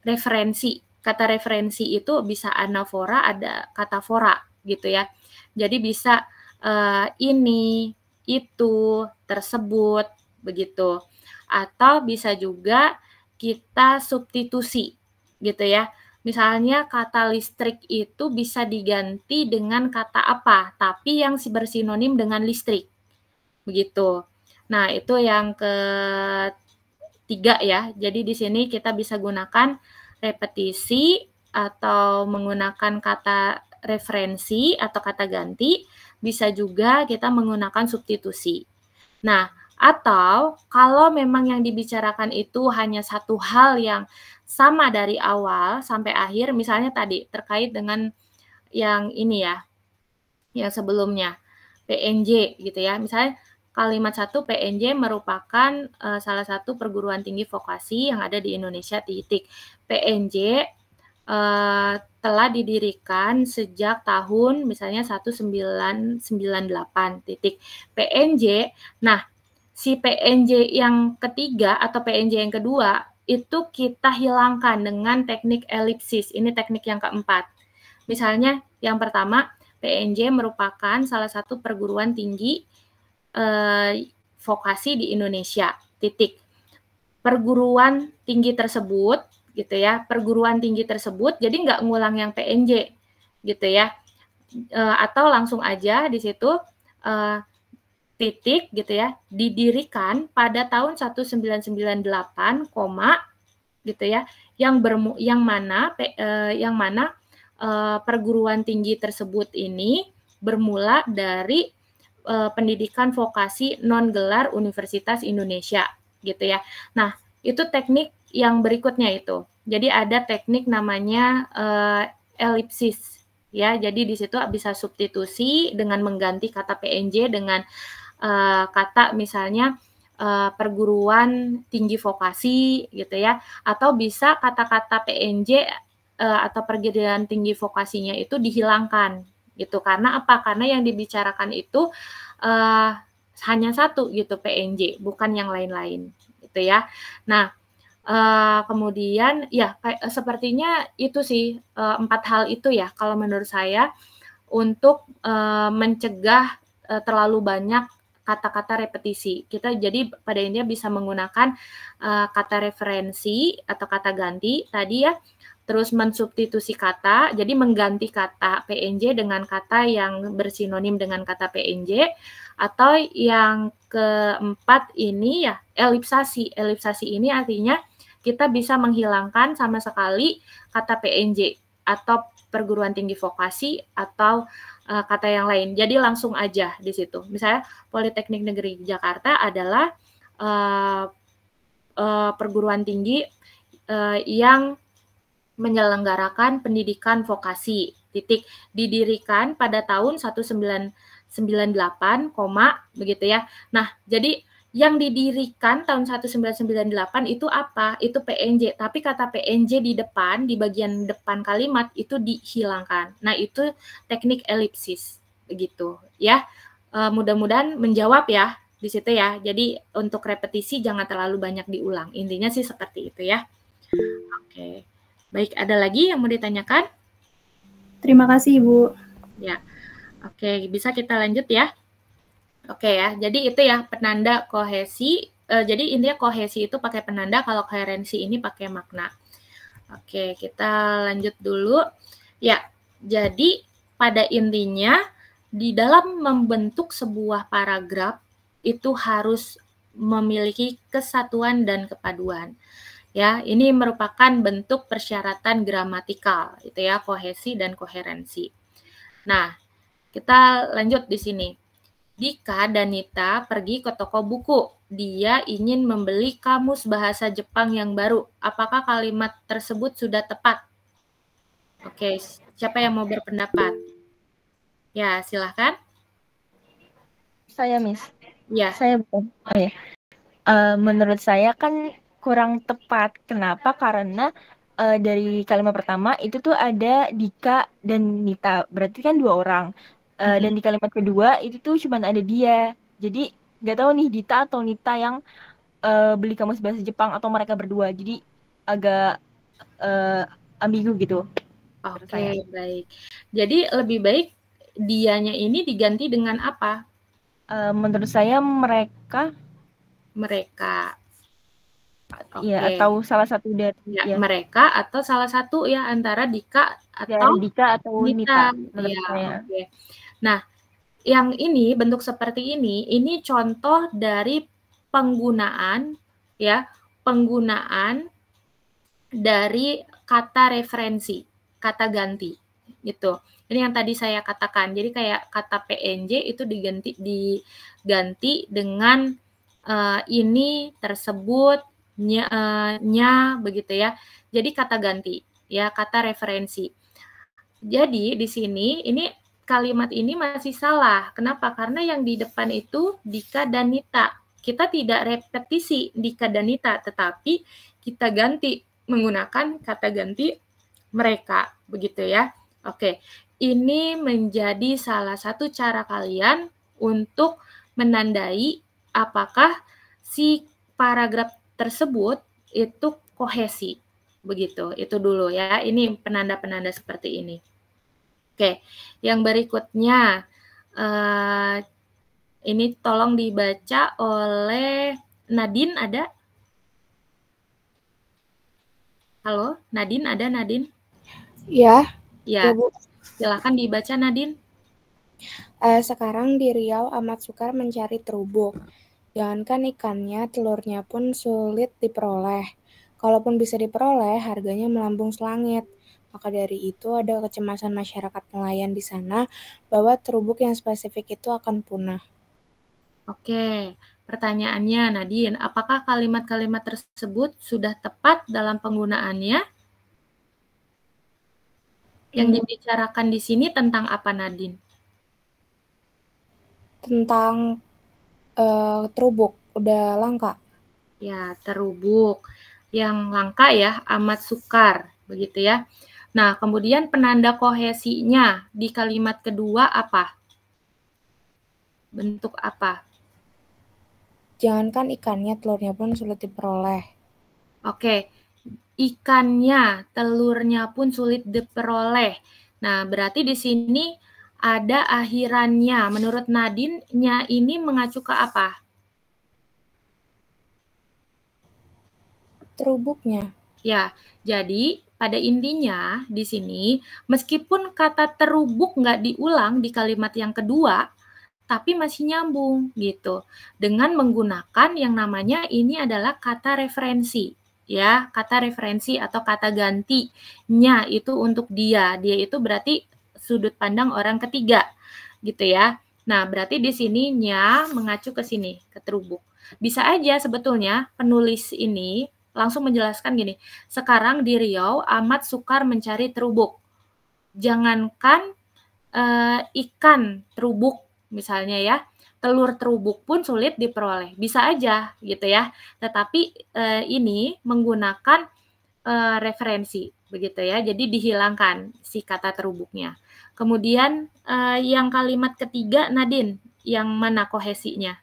referensi. Kata referensi itu bisa anafora, ada katafora gitu ya. Jadi bisa ini, itu, tersebut, begitu. Atau bisa juga kita substitusi gitu ya. Misalnya kata listrik itu bisa diganti dengan kata apa, tapi yang bersinonim dengan listrik. Begitu. Nah, itu yang ketiga ya. Jadi di sini kita bisa gunakan repetisi atau menggunakan kata referensi atau kata ganti, bisa juga kita menggunakan substitusi. Nah, atau kalau memang yang dibicarakan itu hanya satu hal yang sama dari awal sampai akhir, misalnya tadi terkait dengan yang ini ya, ya sebelumnya PNJ gitu ya. Misalnya kalimat 1 PNJ merupakan salah satu perguruan tinggi vokasi yang ada di Indonesia titik. PNJ telah didirikan sejak tahun misalnya 1998 titik. PNJ, nah si PNJ yang ketiga atau PNJ yang kedua itu kita hilangkan dengan teknik elipsis. Ini teknik yang keempat. Misalnya yang pertama, PNJ merupakan salah satu perguruan tinggi vokasi di Indonesia. Titik. Perguruan tinggi tersebut, gitu ya, perguruan tinggi tersebut, jadi nggak ngulang yang PNJ, gitu ya, atau langsung aja di situ titik, gitu ya, didirikan pada tahun 1998, gitu ya, yang mana perguruan tinggi tersebut ini bermula dari pendidikan vokasi non gelar Universitas Indonesia gitu ya. Nah, itu teknik yang berikutnya itu. Jadi ada teknik namanya elipsis ya. Jadi di situ bisa substitusi dengan mengganti kata PNJ dengan kata misalnya perguruan tinggi vokasi gitu ya, atau bisa kata-kata PNJ atau perguruan tinggi vokasinya itu dihilangkan gitu. Karena apa? Karena yang dibicarakan itu hanya satu gitu PNJ, bukan yang lain-lain gitu ya. Nah, kemudian ya sepertinya itu sih 4 hal itu ya kalau menurut saya untuk mencegah terlalu banyak kata-kata repetisi. Kita jadi pada intinya bisa menggunakan kata referensi atau kata ganti tadi ya, terus mensubstitusi kata, jadi mengganti kata PNJ dengan kata yang bersinonim dengan kata PNJ, atau yang keempat ini ya elipsasi. Elipsasi ini artinya kita bisa menghilangkan sama sekali kata PNJ atau perguruan tinggi vokasi atau kata yang lain. Jadi langsung aja di situ. Misalnya Politeknik Negeri Jakarta adalah perguruan tinggi yang menyelenggarakan pendidikan vokasi, titik, didirikan pada tahun 1998, begitu ya. Nah, jadi yang didirikan tahun 1998 itu apa? Itu PNJ, tapi kata PNJ di depan, di bagian depan kalimat itu dihilangkan. Nah, itu teknik elipsis, begitu ya. Mudah-mudahan menjawab ya di situ ya. Jadi untuk repetisi jangan terlalu banyak diulang. Intinya sih seperti itu ya. Oke. Baik, ada lagi yang mau ditanyakan? Terima kasih, Ibu. Ya, oke, bisa kita lanjut ya. Oke ya, jadi itu ya penanda kohesi. Jadi intinya kohesi itu pakai penanda, kalau koherensi ini pakai makna. Oke, kita lanjut dulu. Ya, jadi pada intinya di dalam membentuk sebuah paragraf itu harus memiliki kesatuan dan kepaduan. Ya, ini merupakan bentuk persyaratan gramatikal, itu ya, kohesi dan koherensi. Nah, kita lanjut di sini. Dika dan Nita pergi ke toko buku. Dia ingin membeli kamus bahasa Jepang yang baru. Apakah kalimat tersebut sudah tepat? Oke, siapa yang mau berpendapat? Ya, silahkan. Saya, Miss. Ya. Saya bukan. Oh ya. Menurut saya kan kurang tepat. Kenapa? Karena dari kalimat pertama itu tuh ada Dika dan Nita. Berarti kan 2 orang. Dan di kalimat kedua itu tuh cuma ada dia. Jadi nggak tahu nih Dita atau Nita yang beli kamus bahasa Jepang atau mereka berdua. Jadi agak ambigu gitu. Oke, baik. Jadi lebih baik dianya ini diganti dengan apa? Menurut saya mereka. Ya, atau salah satu dari ya, mereka atau salah satu ya antara Dika atau Nita. Ya, oke. Nah, yang ini bentuk seperti ini contoh dari penggunaan dari kata referensi, kata ganti gitu. Ini yang tadi saya katakan. Jadi kayak kata PNJ itu diganti dengan ini, tersebut, nya begitu ya. Jadi kata ganti ya, kata referensi. Jadi di sini ini kalimat ini masih salah. Kenapa? Karena yang di depan itu Dika dan Nita. Kita tidak repetisi Dika dan Nita, tetapi kita ganti menggunakan kata ganti mereka. Begitu ya. Oke, ini menjadi salah satu cara kalian untuk menandai apakah si paragraf tersebut itu kohesi. Begitu, itu dulu ya. Ini penanda-penanda seperti ini. Oke, yang berikutnya ini tolong dibaca oleh Nadine, ada? Halo, Nadine, ada Nadine? Ya. Ya, silakan dibaca Nadine. Sekarang di Riau amat sukar mencari terubuk. Jangankan ikannya, telurnya pun sulit diperoleh. Kalaupun bisa diperoleh, harganya melambung selangit. Maka dari itu ada kecemasan masyarakat nelayan di sana bahwa terubuk yang spesifik itu akan punah. Oke, pertanyaannya Nadine, apakah kalimat-kalimat tersebut sudah tepat dalam penggunaannya? Yang dibicarakan di sini tentang apa, Nadine? Tentang terubuk, udah langka. Ya, terubuk. Yang langka ya, amat sukar, begitu ya. Nah, kemudian penanda kohesinya di kalimat kedua apa? Bentuk apa? Jangankan ikannya, telurnya pun sulit diperoleh. Oke, ikannya, telurnya pun sulit diperoleh. Nah, berarti di sini ada akhirannya. Menurut Nadine-nya ini mengacu ke apa? Terubuknya. Ya, jadi pada intinya di sini, meskipun kata terubuk nggak diulang di kalimat yang kedua, tapi masih nyambung gitu. Dengan menggunakan yang namanya ini adalah kata referensi. Ya, kata referensi atau kata gantinya itu untuk dia. Dia itu berarti sudut pandang orang ketiga, gitu ya. Nah, berarti di sininya mengacu ke sini, ke terubuk. Bisa aja sebetulnya penulis ini langsung menjelaskan gini, sekarang di Riau amat sukar mencari terubuk. Jangankan ikan terubuk misalnya ya, telur terubuk pun sulit diperoleh. Bisa aja gitu ya. Tetapi ini menggunakan referensi begitu ya. Jadi dihilangkan si kata terubuknya. Kemudian yang kalimat ketiga Nadine, yang mana kohesinya?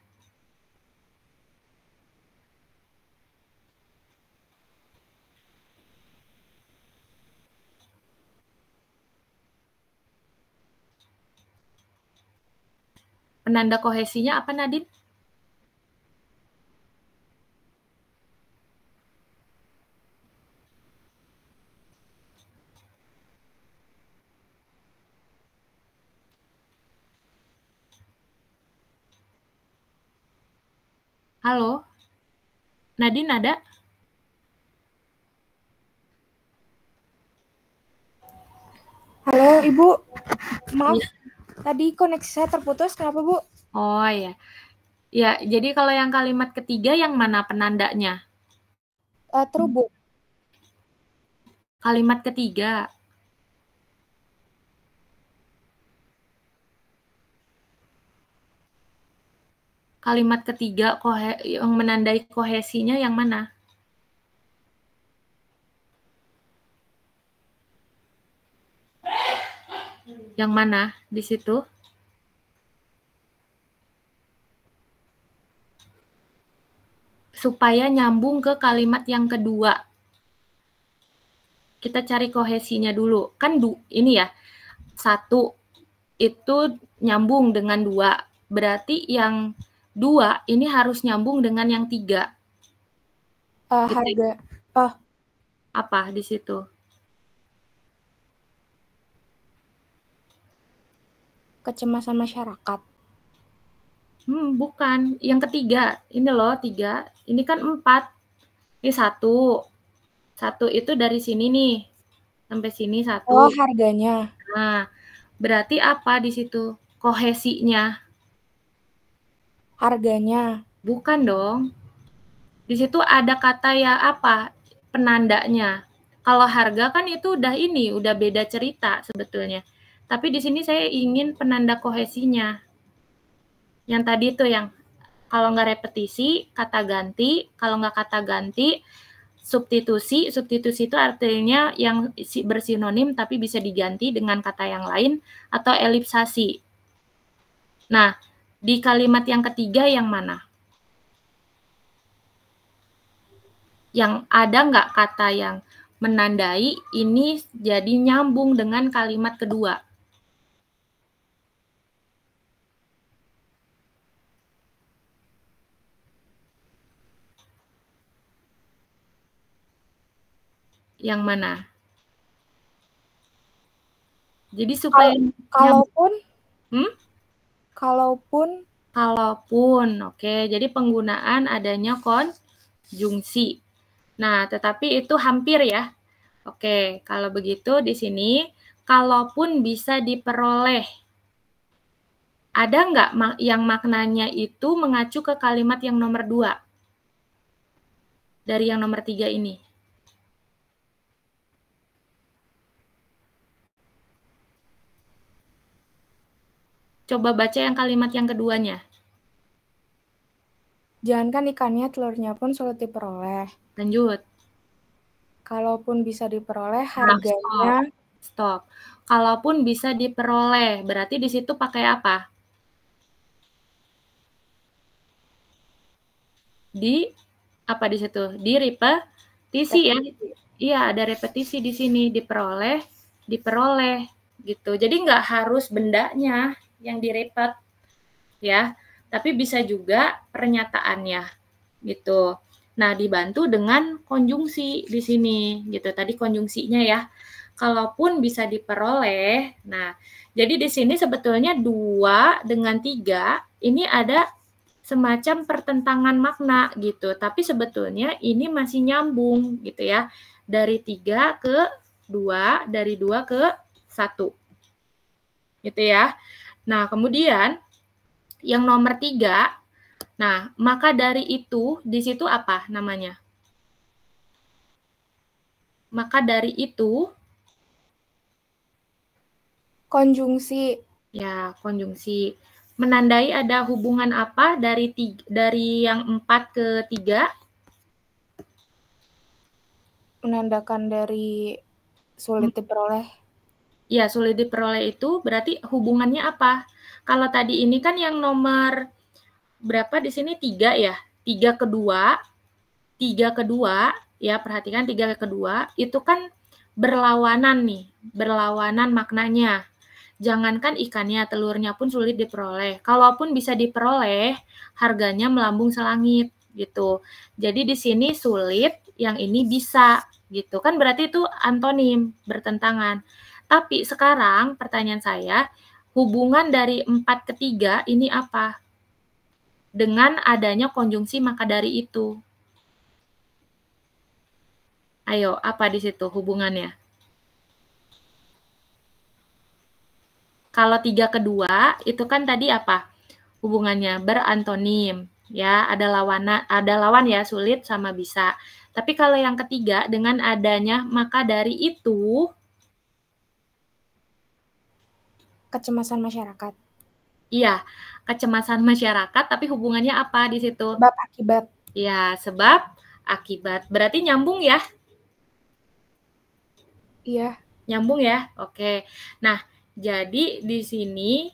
Penanda kohesinya apa, Nadine? Halo? Nadine ada? Halo, Ibu. Maaf. Ya. Tadi koneksi saya terputus, kenapa Bu? Oh ya, ya. Jadi kalau yang kalimat ketiga yang mana penandanya? Terubuk. Kalimat ketiga. Kalimat ketiga yang menandai kohesinya yang mana? Yang mana di situ? Supaya nyambung ke kalimat yang kedua. Kita cari kohesinya dulu. Kan ini ya, 1 itu nyambung dengan 2. Berarti yang 2 ini harus nyambung dengan yang 3. Harga. Apa di situ? Kecemasan masyarakat. Bukan. Yang ketiga. Ini loh 3. Ini kan 4. Ini 1. 1 itu dari sini nih. Sampai sini 1. Oh, harganya. Nah, berarti apa di situ? Kohesinya. Harganya. Bukan dong. Di situ ada kata ya apa? Penandanya. Kalau harga kan itu udah beda cerita sebetulnya. Tapi di sini saya ingin penanda kohesinya. Yang tadi itu yang kalau nggak repetisi, kata ganti. Kalau nggak kata ganti, substitusi. Substitusi itu artinya yang bersinonim tapi bisa diganti dengan kata yang lain atau elipsasi. Nah, di kalimat yang ketiga yang mana? Yang ada nggak kata yang menandai ini jadi nyambung dengan kalimat kedua? Yang mana? Jadi supaya kalaupun, oke. Jadi penggunaan adanya konjungsi. Nah, tetapi itu hampir ya. Oke, kalau begitu di sini kalaupun bisa diperoleh. Ada nggak yang maknanya itu mengacu ke kalimat yang nomor 2? Dari yang nomor 3 ini. Coba baca yang kalimat yang keduanya. Jangankan ikannya, telurnya pun sulit diperoleh. Lanjut. Kalaupun bisa diperoleh, harganya... Stop. Kalaupun bisa diperoleh, berarti di situ pakai apa? Apa di situ? Di repetisi ya. Iya, ada repetisi di sini. Diperoleh gitu. Jadi nggak harus bendanya yang direpet ya, tapi bisa juga pernyataannya gitu. Nah, dibantu dengan konjungsi di sini gitu. Tadi konjungsinya ya. Kalaupun bisa diperoleh. Nah, jadi di sini sebetulnya 2 dengan 3 ini ada semacam pertentangan makna gitu. Tapi sebetulnya ini masih nyambung gitu ya. Dari 3 ke 2, dari 2 ke 1. Gitu ya. Nah, kemudian yang nomor 3, nah, maka dari itu, di situ apa namanya? Maka dari itu, konjungsi. Ya, konjungsi. Menandai ada hubungan apa dari yang 4 ke 3? Menandakan dari sulit diperoleh. Ya, sulit diperoleh itu berarti hubungannya apa? Kalau tadi ini kan yang nomor berapa di sini 3 ya? 3 kedua, ya, perhatikan 3 kedua, itu kan berlawanan nih, berlawanan maknanya. Jangankan ikannya, telurnya pun sulit diperoleh. Kalaupun bisa diperoleh, harganya melambung selangit gitu. Jadi di sini sulit, yang ini bisa gitu. Kan berarti itu antonim, bertentangan. Tapi sekarang pertanyaan saya, hubungan dari 4 ke 3 ini apa? Dengan adanya konjungsi maka dari itu. Ayo, apa di situ hubungannya? Kalau 3 ke 2 itu kan tadi apa? Hubungannya berantonim, ya, ada lawan ya, sulit sama bisa. Tapi kalau yang ketiga dengan adanya maka dari itu, kecemasan masyarakat. Iya, kecemasan masyarakat, tapi hubungannya apa di situ? Sebab akibat. Ya, sebab akibat. Berarti nyambung ya? Iya. Nyambung ya? Oke. Nah, jadi di sini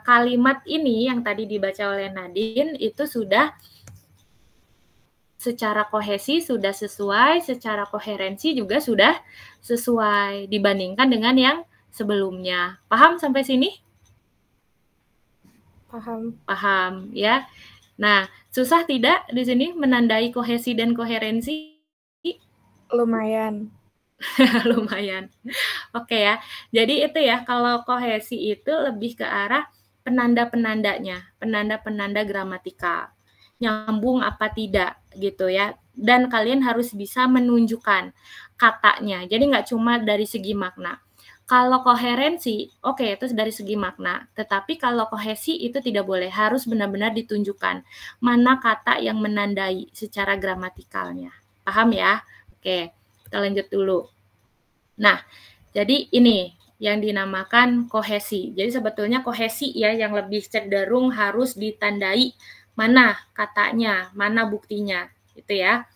kalimat ini yang tadi dibaca oleh Nadine itu sudah secara kohesi sudah sesuai, secara koherensi juga sudah sesuai dibandingkan dengan yang sebelumnya. Paham sampai sini? Paham ya. Nah, susah tidak di sini menandai kohesi dan koherensi? Lumayan. Lumayan. Oke ya. Jadi itu ya, kalau kohesi itu lebih ke arah penanda-penandanya, penanda-penanda gramatikal. Nyambung apa tidak gitu ya. Dan kalian harus bisa menunjukkan katanya. Jadi nggak cuma dari segi makna. Kalau koherensi, oke, itu dari segi makna. Tetapi kalau kohesi itu tidak boleh, harus benar-benar ditunjukkan mana kata yang menandai secara gramatikalnya. Paham ya? Oke, kita lanjut dulu. Nah, jadi ini yang dinamakan kohesi. Jadi sebetulnya kohesi ya yang lebih cenderung harus ditandai mana katanya, mana buktinya, gitu ya.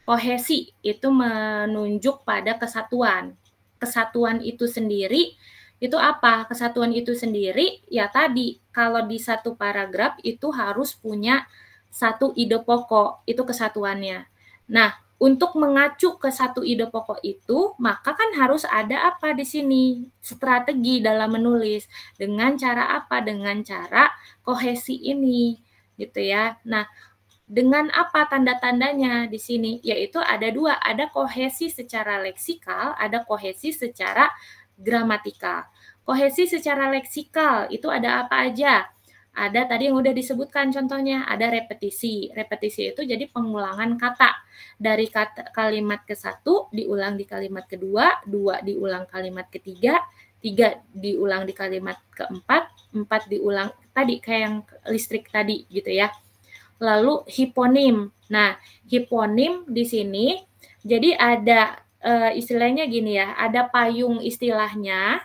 Kohesi itu menunjuk pada kesatuan. Kesatuan itu sendiri itu apa? Kesatuan itu sendiri ya tadi kalau di satu paragraf itu harus punya satu ide pokok, itu kesatuannya. Nah, untuk mengacu ke satu ide pokok itu, maka kan harus ada apa di sini? Strategi dalam menulis. Dengan cara apa? Dengan cara kohesi ini, gitu ya. Nah, dengan apa tanda-tandanya di sini? Yaitu ada dua, ada kohesi secara leksikal, ada kohesi secara gramatikal. Kohesi secara leksikal itu ada apa aja? Ada tadi yang udah disebutkan contohnya, ada repetisi. Repetisi itu jadi pengulangan kata. Dari kalimat ke satu diulang di kalimat kedua, dua diulang kalimat ketiga, tiga diulang di kalimat keempat, empat diulang tadi kayak yang listrik tadi gitu ya. Lalu hiponim. Nah, hiponim di sini jadi ada istilahnya gini ya, ada payung istilahnya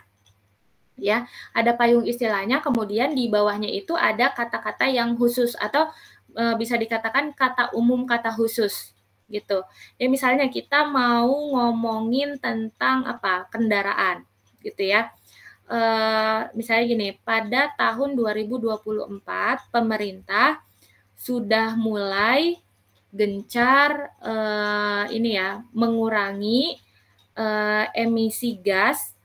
ya, ada payung istilahnya, kemudian di bawahnya itu ada kata-kata yang khusus atau bisa dikatakan kata umum, kata khusus gitu. Ya misalnya kita mau ngomongin tentang apa? Kendaraan gitu ya. Misalnya gini, pada tahun 2024 pemerintah sudah mulai gencar ini ya mengurangi emisi gas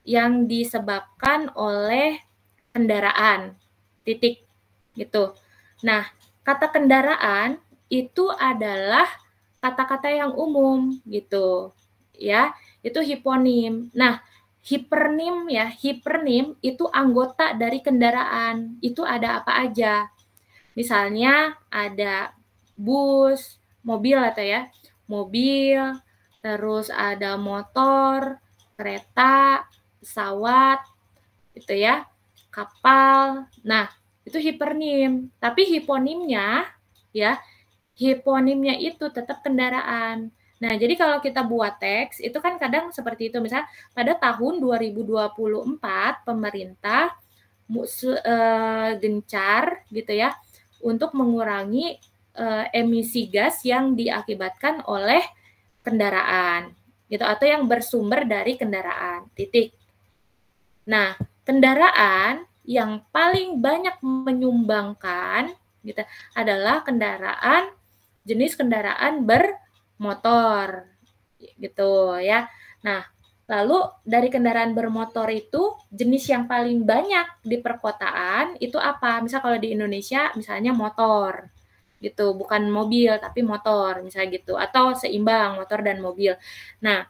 yang disebabkan oleh kendaraan, titik gitu. Nah, kata kendaraan itu adalah kata-kata yang umum gitu, ya. Itu hiponim. Nah, hipernim ya, hipernim itu anggota dari kendaraan. Itu ada apa aja? Misalnya ada bus, mobil atau ya, mobil, terus ada motor, kereta, pesawat, gitu ya, kapal. Nah, itu hipernim. Tapi hiponimnya, ya, hiponimnya itu tetap kendaraan. Nah, jadi kalau kita buat teks, itu kan kadang seperti itu. Misalnya, pada tahun 2024, pemerintah gencar, gitu ya, untuk mengurangi emisi gas yang diakibatkan oleh kendaraan, gitu, atau yang bersumber dari kendaraan, titik. Nah, kendaraan yang paling banyak menyumbangkan gitu adalah jenis kendaraan bermotor gitu ya. Nah, lalu dari kendaraan bermotor itu jenis yang paling banyak di perkotaan itu apa? Misal kalau di Indonesia misalnya motor gitu, bukan mobil tapi motor misalnya gitu, atau seimbang motor dan mobil. Nah,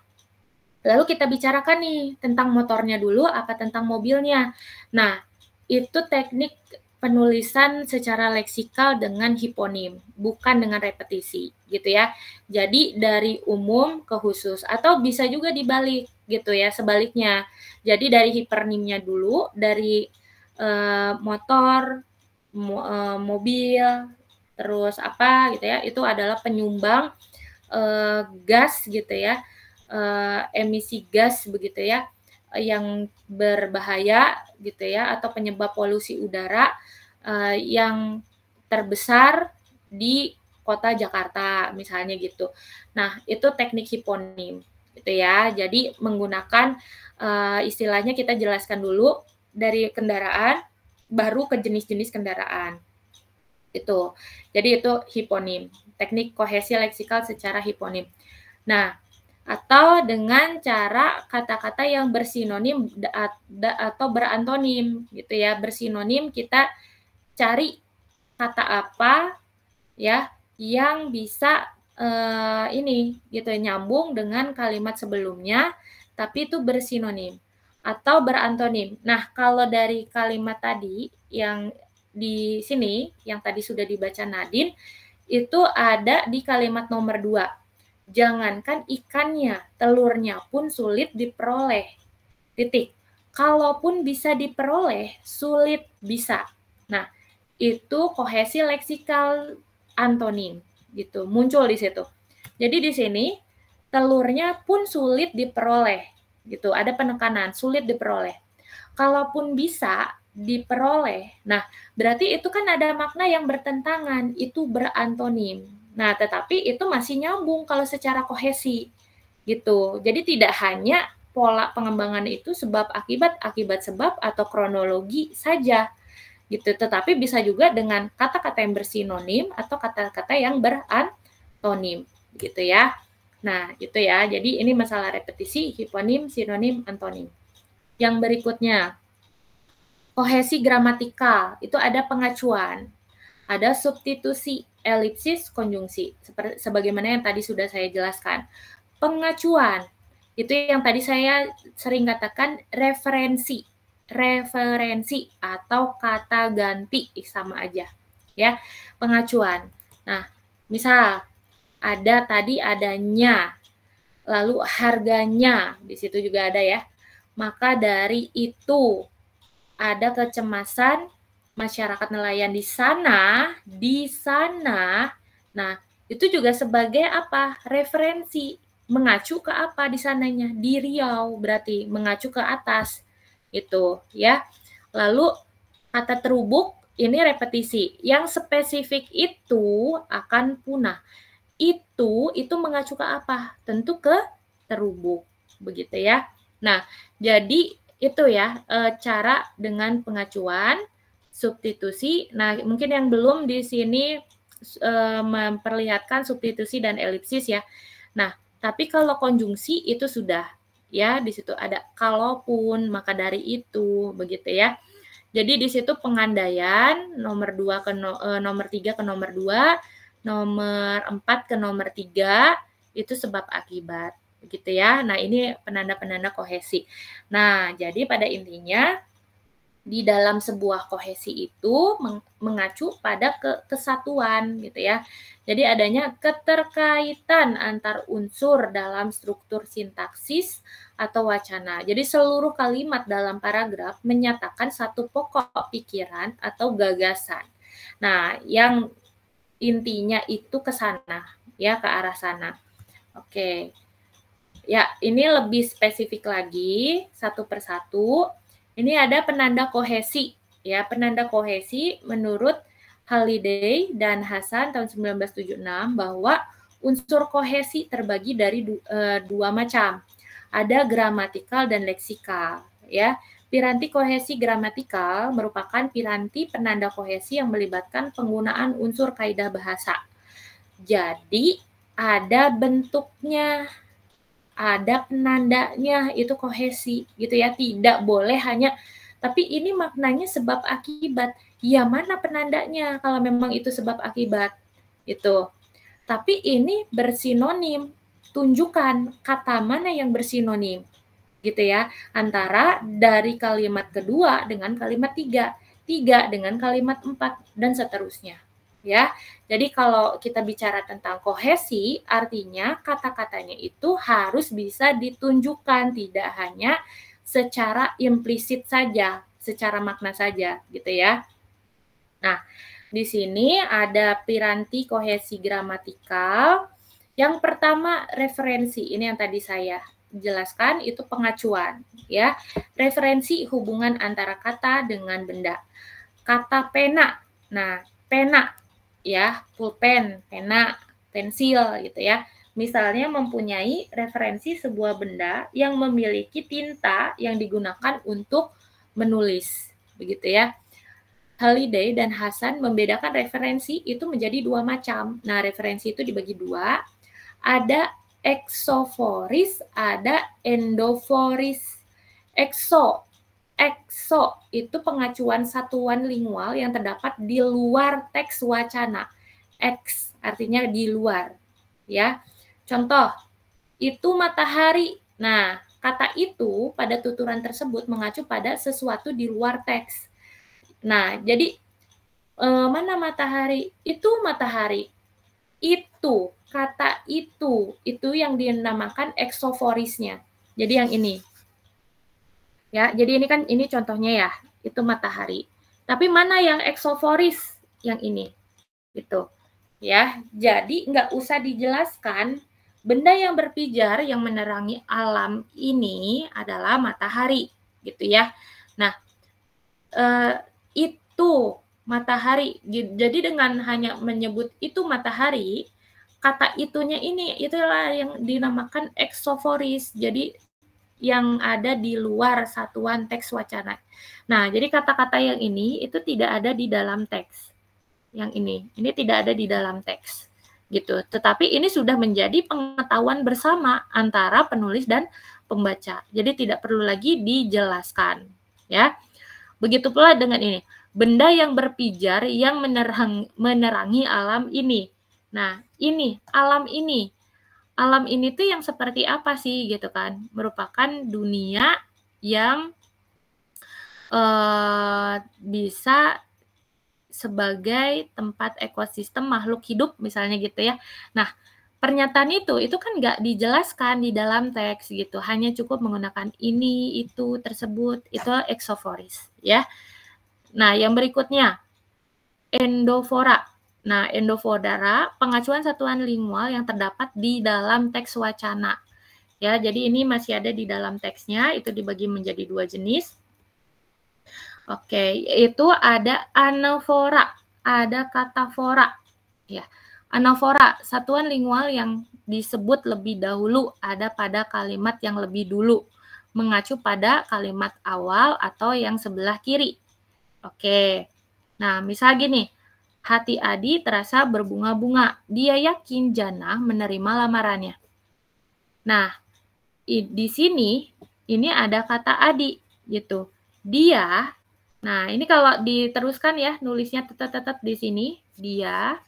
lalu kita bicarakan nih tentang motornya dulu apa tentang mobilnya. Nah, itu teknik penulisan secara leksikal dengan hiponim, bukan dengan repetisi, gitu ya. Jadi dari umum ke khusus, atau bisa juga dibalik, gitu ya, sebaliknya. Jadi dari hipernimnya dulu, dari motor, mobil, terus apa gitu ya, itu adalah penyumbang gas gitu ya, emisi gas begitu ya, yang berbahaya gitu ya, atau penyebab polusi udara yang terbesar di kota Jakarta misalnya gitu. Nah, itu teknik hiponim gitu ya. Jadi menggunakan istilahnya kita jelaskan dulu dari kendaraan baru ke jenis-jenis kendaraan. Itu. Jadi itu hiponim, teknik kohesi leksikal secara hiponim. Nah, atau dengan cara kata-kata yang bersinonim atau berantonim gitu ya. Bersinonim kita cari kata apa ya yang bisa ini gitu nyambung dengan kalimat sebelumnya tapi itu bersinonim atau berantonim. Nah, kalau dari kalimat tadi yang di sini yang tadi sudah dibaca Nadine itu ada di kalimat nomor 2. Jangankan ikannya, telurnya pun sulit diperoleh. Titik. Kalaupun bisa diperoleh, sulit bisa. Nah, itu kohesi leksikal antonim gitu, muncul di situ. Jadi di sini telurnya pun sulit diperoleh. gitu, ada penekanan, sulit diperoleh. Kalaupun bisa diperoleh, nah berarti itu kan ada makna yang bertentangan, itu berantonim. Nah, tetapi itu masih nyambung kalau secara kohesi, gitu. Jadi tidak hanya pola pengembangan itu sebab akibat sebab atau kronologi saja, gitu. Tetapi bisa juga dengan kata-kata yang bersinonim atau kata-kata yang berantonim, gitu ya. Nah, itu ya. Jadi ini masalah repetisi, hiponim, sinonim, antonim. Yang berikutnya, kohesi gramatikal, itu ada pengacuan, ada substitusi, elipsis, konjungsi, sebagaimana yang tadi sudah saya jelaskan. Pengacuan, itu yang tadi saya sering katakan referensi atau kata ganti, sama aja. Ya, pengacuan. Nah, misal ada tadi adanya, lalu harganya, di situ juga ada ya. Maka dari itu ada kecemasan masyarakat nelayan di sana. Nah, itu juga sebagai apa? Referensi, mengacu ke apa di sananya? Di Riau, berarti mengacu ke atas. Itu ya. Lalu kata terubuk ini repetisi. Yang spesifik itu akan punah. Itu mengacu ke apa? Tentu ke terubuk. Begitu ya. Nah, jadi itu ya cara dengan pengacuan, substitusi. Nah, mungkin yang belum di sini memperlihatkan substitusi dan elipsis ya. Nah, tapi kalau konjungsi itu sudah ya, di situ ada kalaupun, maka dari itu, begitu ya. Jadi di situ pengandaian nomor 2 ke nomor 3 ke nomor 2, nomor 4 ke nomor 3 itu sebab akibat. Begitu ya. Nah, ini penanda-penanda kohesi. Nah, jadi pada intinya di dalam sebuah kohesi itu mengacu pada kesatuan gitu ya. Jadi adanya keterkaitan antar unsur dalam struktur sintaksis atau wacana. Jadi seluruh kalimat dalam paragraf menyatakan satu pokok pikiran atau gagasan. Nah, yang intinya itu ke sana ya, ke arah sana. Oke. Ya, ini lebih spesifik lagi, satu persatu. Ini ada penanda kohesi. Ya, penanda kohesi menurut Halliday dan Hasan tahun 1976 bahwa unsur kohesi terbagi dari dua macam. Ada gramatikal dan leksikal. Ya, piranti kohesi gramatikal merupakan piranti penanda kohesi yang melibatkan penggunaan unsur kaidah bahasa. Jadi, ada bentuknya, ada penandanya, itu kohesi gitu ya. Tidak boleh hanya, tapi ini maknanya sebab akibat. Ya, mana penandanya kalau memang itu sebab akibat itu. Tapi ini bersinonim, tunjukkan kata mana yang bersinonim gitu ya, antara dari kalimat kedua dengan kalimat tiga dengan kalimat 4 dan seterusnya. Ya, jadi kalau kita bicara tentang kohesi, artinya kata-katanya itu harus bisa ditunjukkan, tidak hanya secara implisit saja, secara makna saja, gitu ya. Nah, di sini ada piranti kohesi gramatikal. Yang pertama referensi, ini yang tadi saya jelaskan, itu pengacuan, ya. Referensi hubungan antara kata dengan benda. Kata pena, nah pena, ya, pulpen, pena, pensil gitu ya. Misalnya mempunyai referensi sebuah benda yang memiliki tinta yang digunakan untuk menulis, begitu ya. Halliday dan Hasan membedakan referensi itu menjadi dua macam. Nah, referensi itu dibagi dua. Ada exoforis, ada endoforis. Exo itu pengacuan satuan lingual yang terdapat di luar teks wacana. Ex artinya di luar, ya. Contoh, itu matahari. Nah, kata itu pada tuturan tersebut mengacu pada sesuatu di luar teks. Nah, jadi mana matahari? Itu matahari. Itu, kata itu yang dinamakan exoforisnya. Jadi yang ini. Ya, jadi ini kan ini contohnya ya, itu matahari. Tapi mana yang exoforis? Yang ini. Gitu. Ya, jadi nggak usah dijelaskan benda yang berpijar yang menerangi alam ini adalah matahari, gitu ya. Nah, itu matahari. Jadi dengan hanya menyebut itu matahari, kata itunya ini itulah yang dinamakan eksoforis. Jadi yang ada di luar satuan teks wacana. Nah, jadi kata-kata yang ini itu tidak ada di dalam teks. Yang ini tidak ada di dalam teks. Gitu. Tetapi ini sudah menjadi pengetahuan bersama antara penulis dan pembaca. Jadi tidak perlu lagi dijelaskan, ya. Begitu pula dengan ini, benda yang berpijar yang menerangi alam ini. Nah, ini alam ini. Alam ini tuh yang seperti apa sih gitu kan? Merupakan dunia yang bisa sebagai tempat ekosistem makhluk hidup misalnya gitu ya. Nah, pernyataan itu kan nggak dijelaskan di dalam teks gitu. Hanya cukup menggunakan ini, itu, tersebut, itu eksoforis ya. Nah, yang berikutnya endofora. Nah, endofora pengacuan satuan lingual yang terdapat di dalam teks wacana. Ya, jadi ini masih ada di dalam teksnya, itu dibagi menjadi 2 jenis. Oke, itu ada anafora, ada katafora. Ya, anafora satuan lingual yang disebut lebih dahulu, ada pada kalimat yang lebih dulu, mengacu pada kalimat awal atau yang sebelah kiri. Oke, nah misal gini, hati Adi terasa berbunga-bunga. Dia yakin Jannah menerima lamarannya. Nah, di sini ini ada kata Adi gitu. Dia, nah ini kalau diteruskan ya nulisnya tetap di sini dia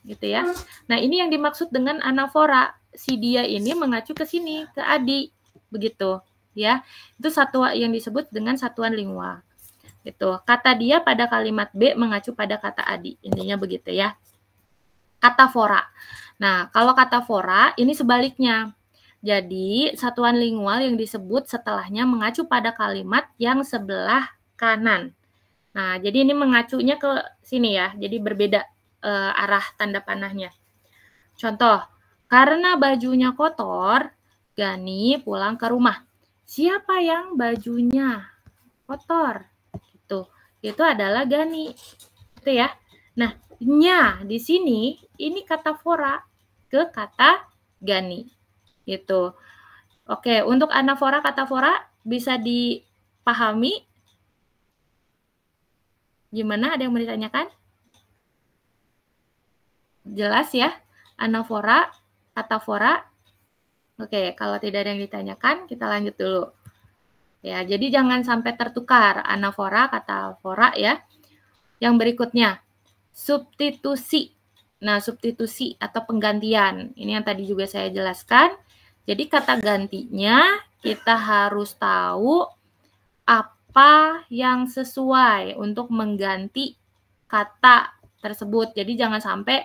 gitu ya. Nah, ini yang dimaksud dengan anafora. Si dia ini mengacu ke sini, ke Adi. Begitu ya. Itu satuan yang disebut dengan satuan lingual. Gitu. Kata dia pada kalimat B mengacu pada kata Adi. Intinya begitu ya. Katafora. Nah, kalau katafora ini sebaliknya. Jadi, satuan lingual yang disebut setelahnya mengacu pada kalimat yang sebelah kanan. Nah, jadi ini mengacunya ke sini ya. Jadi berbeda arah tanda panahnya. Contoh, karena bajunya kotor, Gani pulang ke rumah. Siapa yang bajunya kotor? Itu adalah Gani. Itu ya. Nah, nya di sini ini katafora ke kata Gani. Gitu. Oke, untuk anafora katafora bisa dipahami? Gimana? Ada yang mau ditanyakan? Jelas ya? Anafora, katafora. Oke, kalau tidak ada yang ditanyakan, kita lanjut dulu. Ya, jadi jangan sampai tertukar anafora, katafora ya. Yang berikutnya, substitusi. Nah, substitusi atau penggantian. Ini yang tadi juga saya jelaskan. Jadi kata gantinya kita harus tahu apa yang sesuai untuk mengganti kata tersebut. Jadi jangan sampai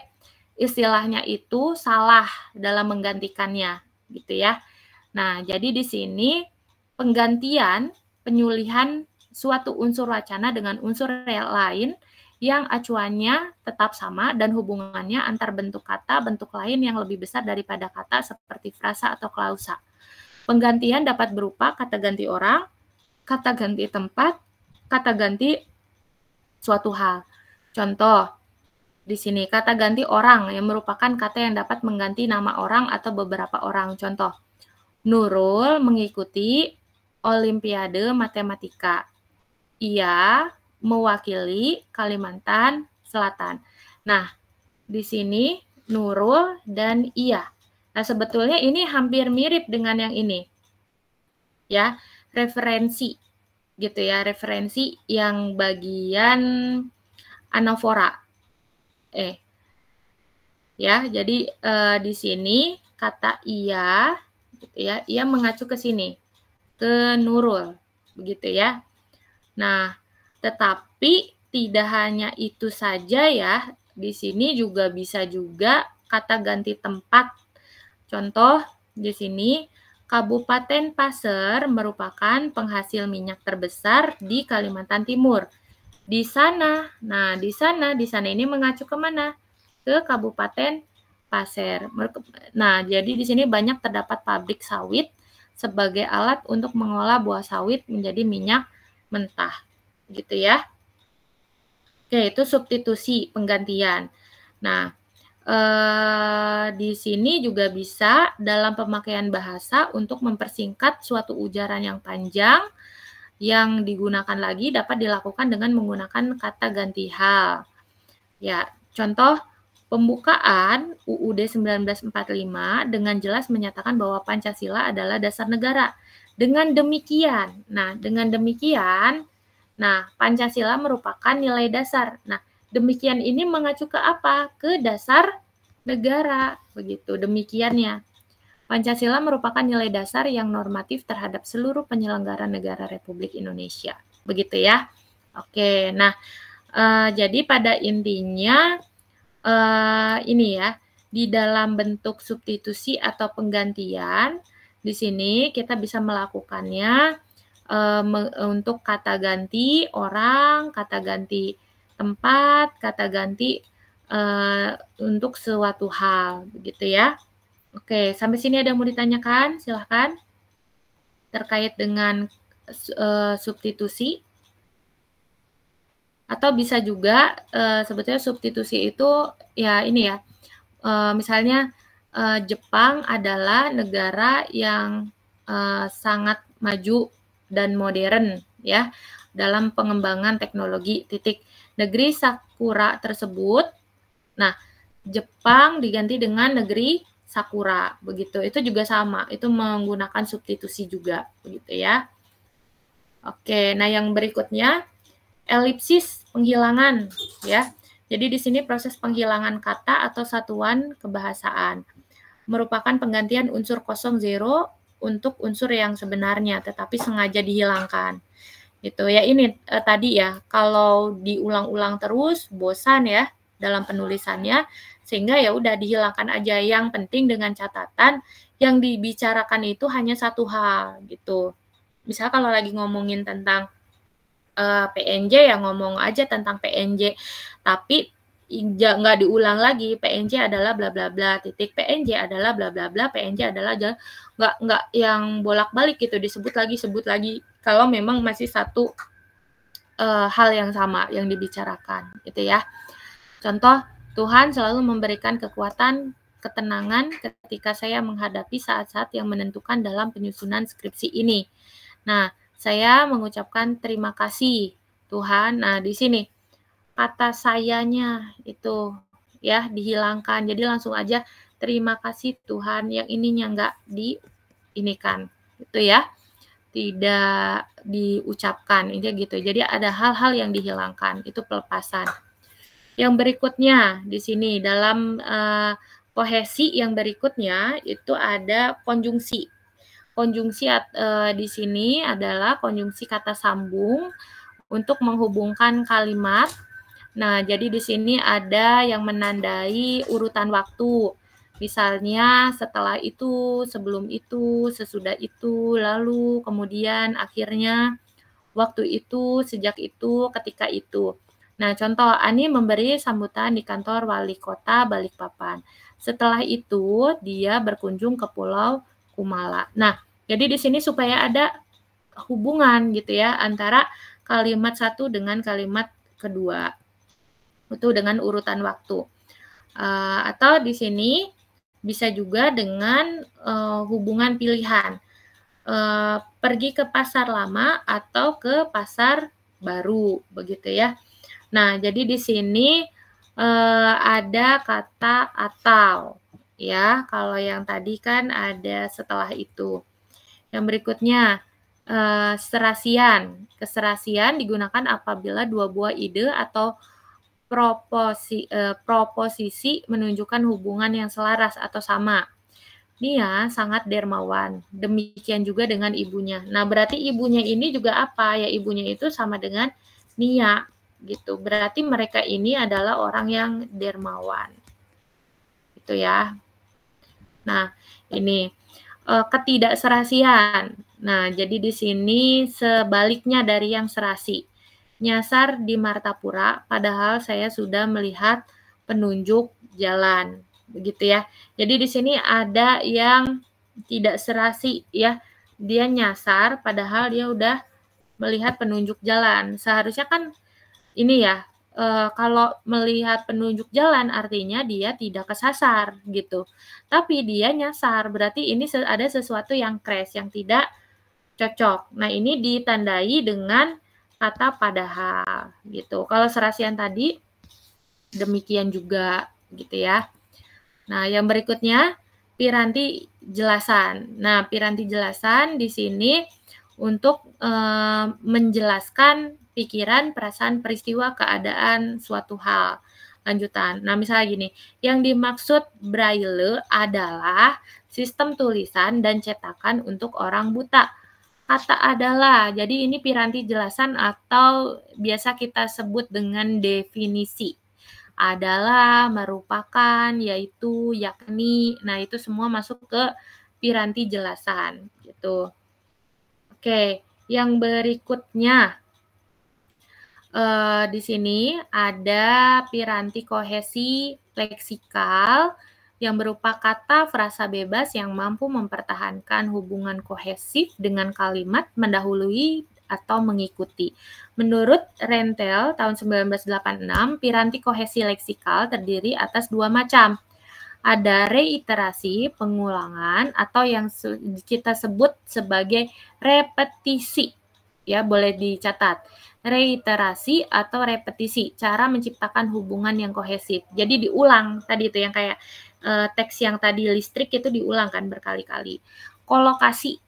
istilahnya itu salah dalam menggantikannya, gitu ya. Nah, jadi di sini penggantian, penyulihan suatu unsur wacana dengan unsur lain yang acuannya tetap sama dan hubungannya antar bentuk kata, bentuk lain yang lebih besar daripada kata seperti frasa atau klausa. Penggantian dapat berupa kata ganti orang, kata ganti tempat, kata ganti suatu hal. Contoh, di sini kata ganti orang yang merupakan kata yang dapat mengganti nama orang atau beberapa orang. Contoh, Nurul mengikuti Olimpiade Matematika. Ia mewakili Kalimantan Selatan. Nah, di sini Nurul dan Ia. Nah, sebetulnya ini hampir mirip dengan yang ini. Ya, referensi gitu ya, referensi yang bagian anafora. Ya, jadi di sini kata Ia gitu ya, ia mengacu ke sini, ke Nurul, begitu ya. Nah, tetapi tidak hanya itu saja ya, di sini juga bisa juga kata ganti tempat. Contoh di sini, Kabupaten Pasir merupakan penghasil minyak terbesar di Kalimantan Timur. Di sana, nah di sana ini mengacu ke mana? Ke Kabupaten pasir. Nah, jadi di sini banyak terdapat pabrik sawit sebagai alat untuk mengolah buah sawit menjadi minyak mentah. Gitu ya. Oke, itu substitusi, penggantian. Nah, di sini juga bisa dalam pemakaian bahasa untuk mempersingkat suatu ujaran yang panjang yang digunakan lagi dapat dilakukan dengan menggunakan kata ganti hal. Ya, contoh pembukaan UUD 1945 dengan jelas menyatakan bahwa Pancasila adalah dasar negara. Dengan demikian, Pancasila merupakan nilai dasar. Nah, demikian ini mengacu ke apa? Ke dasar negara, begitu. Demikiannya. Pancasila merupakan nilai dasar yang normatif terhadap seluruh penyelenggara negara Republik Indonesia. Begitu ya. Oke, nah jadi pada intinya ini ya, di dalam bentuk substitusi atau penggantian, di sini kita bisa melakukannya untuk kata ganti orang, kata ganti tempat, kata ganti untuk suatu hal, begitu ya. Oke, sampai sini ada yang mau ditanyakan? Silahkan. Terkait dengan substitusi. Atau bisa juga sebetulnya substitusi itu ya ini ya. Misalnya Jepang adalah negara yang sangat maju dan modern ya dalam pengembangan teknologi titik. Negeri Sakura tersebut. Nah, Jepang diganti dengan negeri Sakura, begitu. Itu juga sama, itu menggunakan substitusi juga, begitu ya. Oke, nah yang berikutnya elipsis penghilangan ya. Jadi di sini proses penghilangan kata atau satuan kebahasaan merupakan penggantian unsur kosong zero untuk unsur yang sebenarnya, tetapi sengaja dihilangkan. Gitu ya, ini tadi ya, kalau diulang-ulang terus bosan ya dalam penulisannya, sehingga ya udah dihilangkan aja. Yang penting dengan catatan yang dibicarakan itu hanya satu hal gitu. Misal kalau lagi ngomongin tentang PNJ ya ngomong aja tentang PNJ, tapi nggak diulang lagi. PNJ adalah bla bla bla titik, PNJ adalah bla bla bla, PNJ adalah nggak yang bolak-balik gitu sebut lagi kalau memang masih satu hal yang sama yang dibicarakan gitu ya. Contoh, Tuhan selalu memberikan kekuatan, ketenangan ketika saya menghadapi saat-saat yang menentukan dalam penyusunan skripsi ini. Nah, saya mengucapkan terima kasih Tuhan. Nah, di sini kata sayanya itu ya dihilangkan. Jadi langsung aja terima kasih Tuhan, yang ininya enggak diinikan. Itu ya. Tidak diucapkan ini gitu. Jadi ada hal-hal yang dihilangkan, itu pelepasan. Yang berikutnya di sini dalam kohesi yang berikutnya itu ada konjungsi. Konjungsi di sini adalah konjungsi kata sambung untuk menghubungkan kalimat. Nah, jadi di sini ada yang menandai urutan waktu. Misalnya setelah itu, sebelum itu, sesudah itu, lalu, kemudian, akhirnya, waktu itu, sejak itu, ketika itu. Nah, contoh, Ani memberi sambutan di kantor wali kota Balikpapan. Setelah itu, dia berkunjung ke Pulau Kumala. Nah, jadi di sini supaya ada hubungan gitu ya antara kalimat satu dengan kalimat kedua. Itu dengan urutan waktu. Atau di sini bisa juga dengan hubungan pilihan. Pergi ke pasar lama atau ke pasar baru, begitu ya. Nah, jadi di sini ada kata atau, ya. Kalau yang tadi kan ada setelah itu. Yang berikutnya, serasian. Keserasian digunakan apabila dua buah ide atau proposisi menunjukkan hubungan yang selaras atau sama. Nia sangat dermawan. Demikian juga dengan ibunya. Nah, berarti ibunya ini juga apa? Ya, ibunya itu sama dengan Nia. Gitu. Berarti mereka ini adalah orang yang dermawan. Itu ya. Nah, ini ketidakserasian. Nah, jadi di sini sebaliknya dari yang serasi. Nyasar di Martapura, padahal saya sudah melihat penunjuk jalan. begitu ya. Jadi di sini ada yang tidak serasi ya, dia nyasar padahal dia udah melihat penunjuk jalan. Seharusnya kan ini ya, kalau melihat penunjuk jalan artinya dia tidak kesasar gitu. Tapi dia nyasar, berarti ini ada sesuatu yang crash, yang tidak cocok. Nah, ini ditandai dengan kata padahal gitu. Kalau serasian tadi demikian juga gitu ya. Nah, yang berikutnya piranti jelasan. Nah, piranti jelasan di sini untuk menjelaskan pikiran, perasaan, peristiwa, keadaan suatu hal. Lanjutan. Nah, misalnya gini, yang dimaksud Braille adalah sistem tulisan dan cetakan untuk orang buta. Kata adalah, jadi ini piranti jelasan atau biasa kita sebut dengan definisi. Adalah, merupakan, yaitu, yakni. Nah, itu semua masuk ke piranti jelasan gitu. Oke, yang berikutnya di sini ada piranti kohesi leksikal yang berupa kata frasa bebas yang mampu mempertahankan hubungan kohesif dengan kalimat mendahului atau mengikuti. Menurut Rentel tahun 1986, piranti kohesi leksikal terdiri atas 2 macam. Ada reiterasi, pengulangan, atau yang kita sebut sebagai repetisi. Ya, boleh dicatat. Reiterasi atau repetisi, cara menciptakan hubungan yang kohesif. Jadi diulang, tadi itu yang kayak teks yang tadi listrik itu diulang kan berkali-kali. Kolokasi,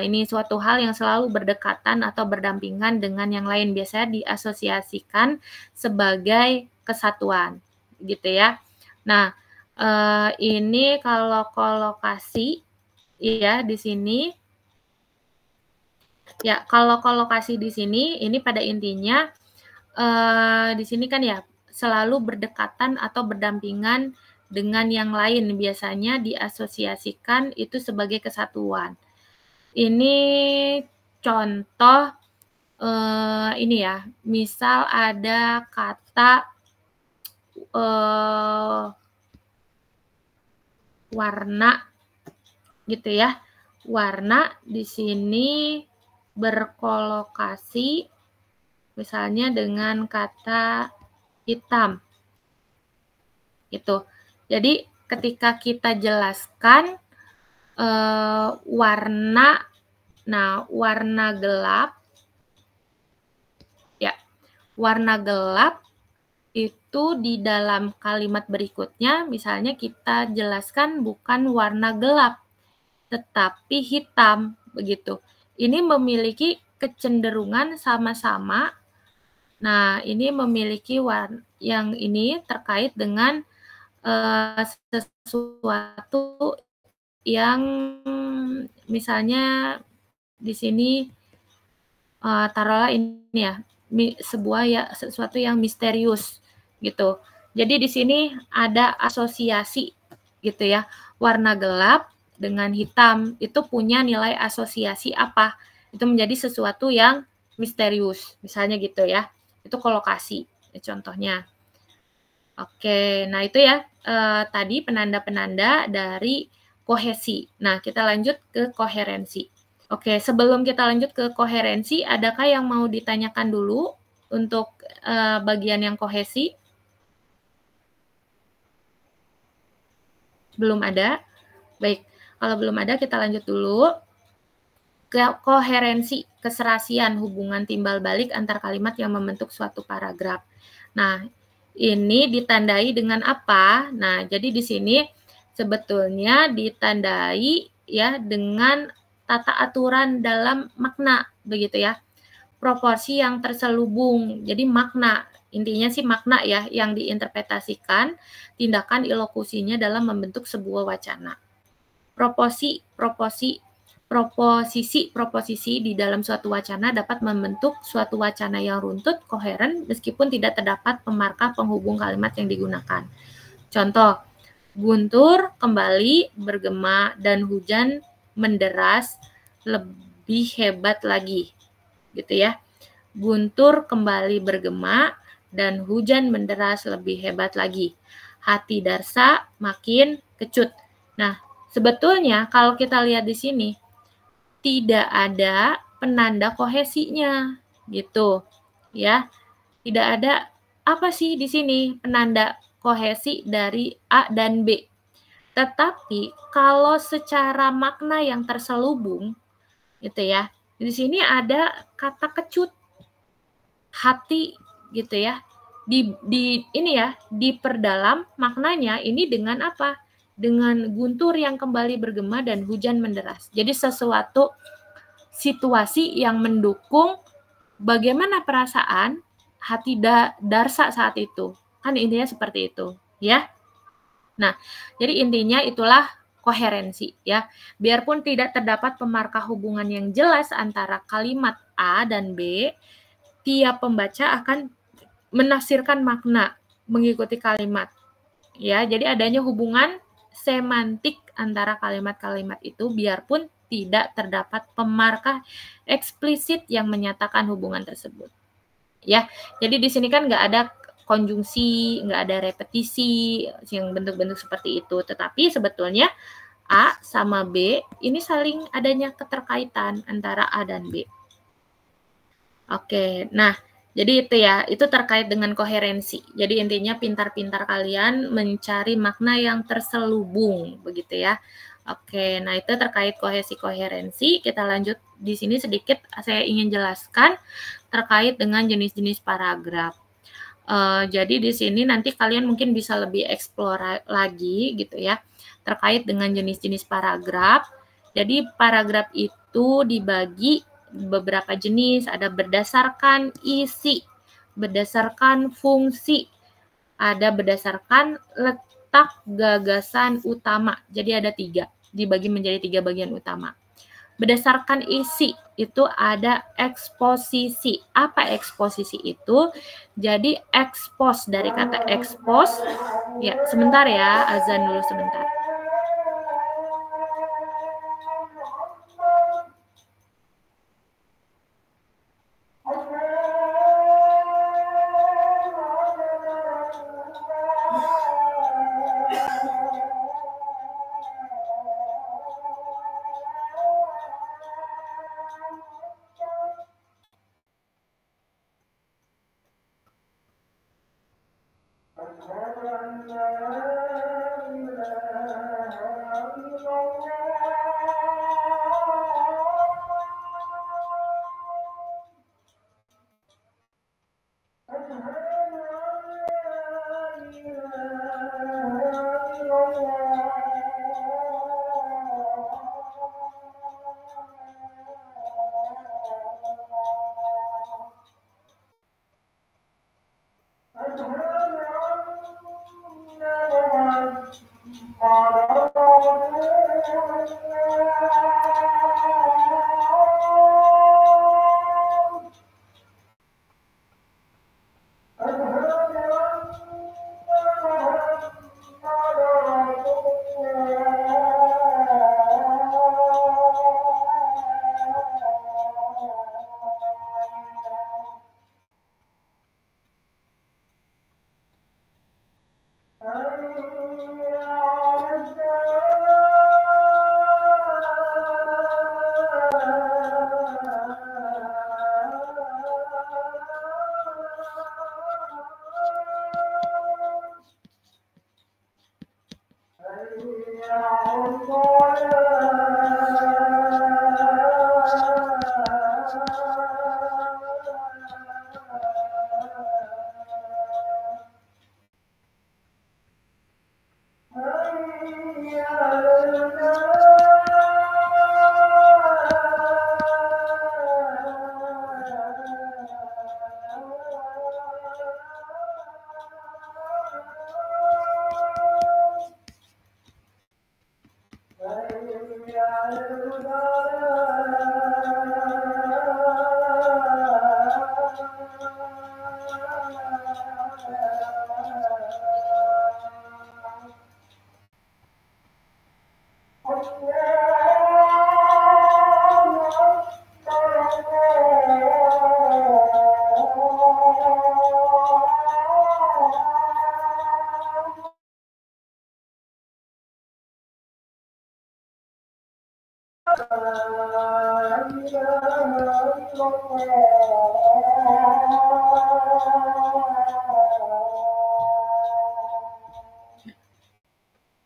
ini suatu hal yang selalu berdekatan atau berdampingan dengan yang lain, biasanya diasosiasikan sebagai kesatuan, gitu ya. Nah, ini kalau kolokasi, ya di sini, ya kalau kolokasi di sini, ini pada intinya di sini kan ya selalu berdekatan atau berdampingan dengan yang lain, biasanya diasosiasikan itu sebagai kesatuan. Ini contoh ini ya, misal ada kata warna gitu ya. Warna di sini berkolokasi misalnya dengan kata hitam. Gitu. Jadi ketika kita jelaskan warna, nah warna gelap, ya warna gelap itu di dalam kalimat berikutnya, misalnya kita jelaskan bukan warna gelap, tetapi hitam, begitu. Ini memiliki kecenderungan sama-sama. Nah, ini memiliki warna yang ini terkait dengan sesuatu yang misalnya di sini taruhlah ini ya, sesuatu yang misterius gitu. Jadi di sini ada asosiasi gitu ya. Warna gelap dengan hitam itu punya nilai asosiasi apa? Itu menjadi sesuatu yang misterius, misalnya gitu ya. Itu kolokasi contohnya. Oke, nah itu ya tadi penanda-penanda dari kohesi. Nah, kita lanjut ke koherensi. Oke, sebelum kita lanjut ke koherensi, adakah yang mau ditanyakan dulu untuk bagian yang kohesi? Belum ada? Baik, kalau belum ada kita lanjut dulu ke koherensi, keserasian hubungan timbal balik antar kalimat yang membentuk suatu paragraf. Nah, ini ditandai dengan apa? Nah, jadi di sini sebetulnya ditandai ya dengan tata aturan dalam makna, begitu ya. Proporsi yang terselubung. Jadi makna, intinya sih makna ya yang diinterpretasikan, tindakan ilokusinya dalam membentuk sebuah wacana. Proposisi di dalam suatu wacana dapat membentuk suatu wacana yang runtut, koheren, meskipun tidak terdapat pemarkah penghubung kalimat yang digunakan. Contoh, guntur kembali bergema dan hujan menderas lebih hebat lagi. Gitu ya. Guntur kembali bergema dan hujan menderas lebih hebat lagi. hati darsa makin kecut. Nah, sebetulnya kalau kita lihat di sini tidak ada penanda kohesinya gitu ya. Tidak ada apa sih di sini penanda kohesi dari A dan B. Tetapi kalau secara makna yang terselubung gitu ya. Di sini ada kata kecut. Hati gitu ya. Ini ya, diperdalam maknanya ini dengan apa? Dengan guntur yang kembali bergema dan hujan menderas. Jadi sesuatu situasi yang mendukung bagaimana perasaan hati darsa saat itu. Kan intinya seperti itu, ya. Nah, jadi intinya itulah koherensi ya. Biarpun tidak terdapat pemarkah hubungan yang jelas antara kalimat A dan B, tiap pembaca akan menafsirkan makna mengikuti kalimat. Ya, jadi adanya hubungan semantik antara kalimat-kalimat itu biarpun tidak terdapat pemarkah eksplisit yang menyatakan hubungan tersebut. Ya, jadi di sini kan nggak ada konjungsi, nggak ada repetisi yang bentuk-bentuk seperti itu. Tetapi sebetulnya A sama B ini saling adanya keterkaitan antara A dan B. Oke, nah jadi itu ya, itu terkait dengan koherensi. Jadi intinya pintar-pintar kalian mencari makna yang terselubung, begitu ya. Oke, nah itu terkait kohesi-koherensi. Kita lanjut di sini sedikit saya ingin jelaskan terkait dengan jenis-jenis paragraf. Jadi di sini nanti kalian mungkin bisa lebih eksplor lagi gitu ya, terkait dengan jenis-jenis paragraf. Jadi paragraf itu dibagi beberapa jenis, ada berdasarkan isi, berdasarkan fungsi, ada berdasarkan letak gagasan utama. Jadi ada 3, dibagi menjadi 3 bagian utama. Berdasarkan isi itu ada eksposisi. Apa eksposisi itu? Jadi ekspos dari kata ekspos. Ya, sebentar ya, azan dulu sebentar.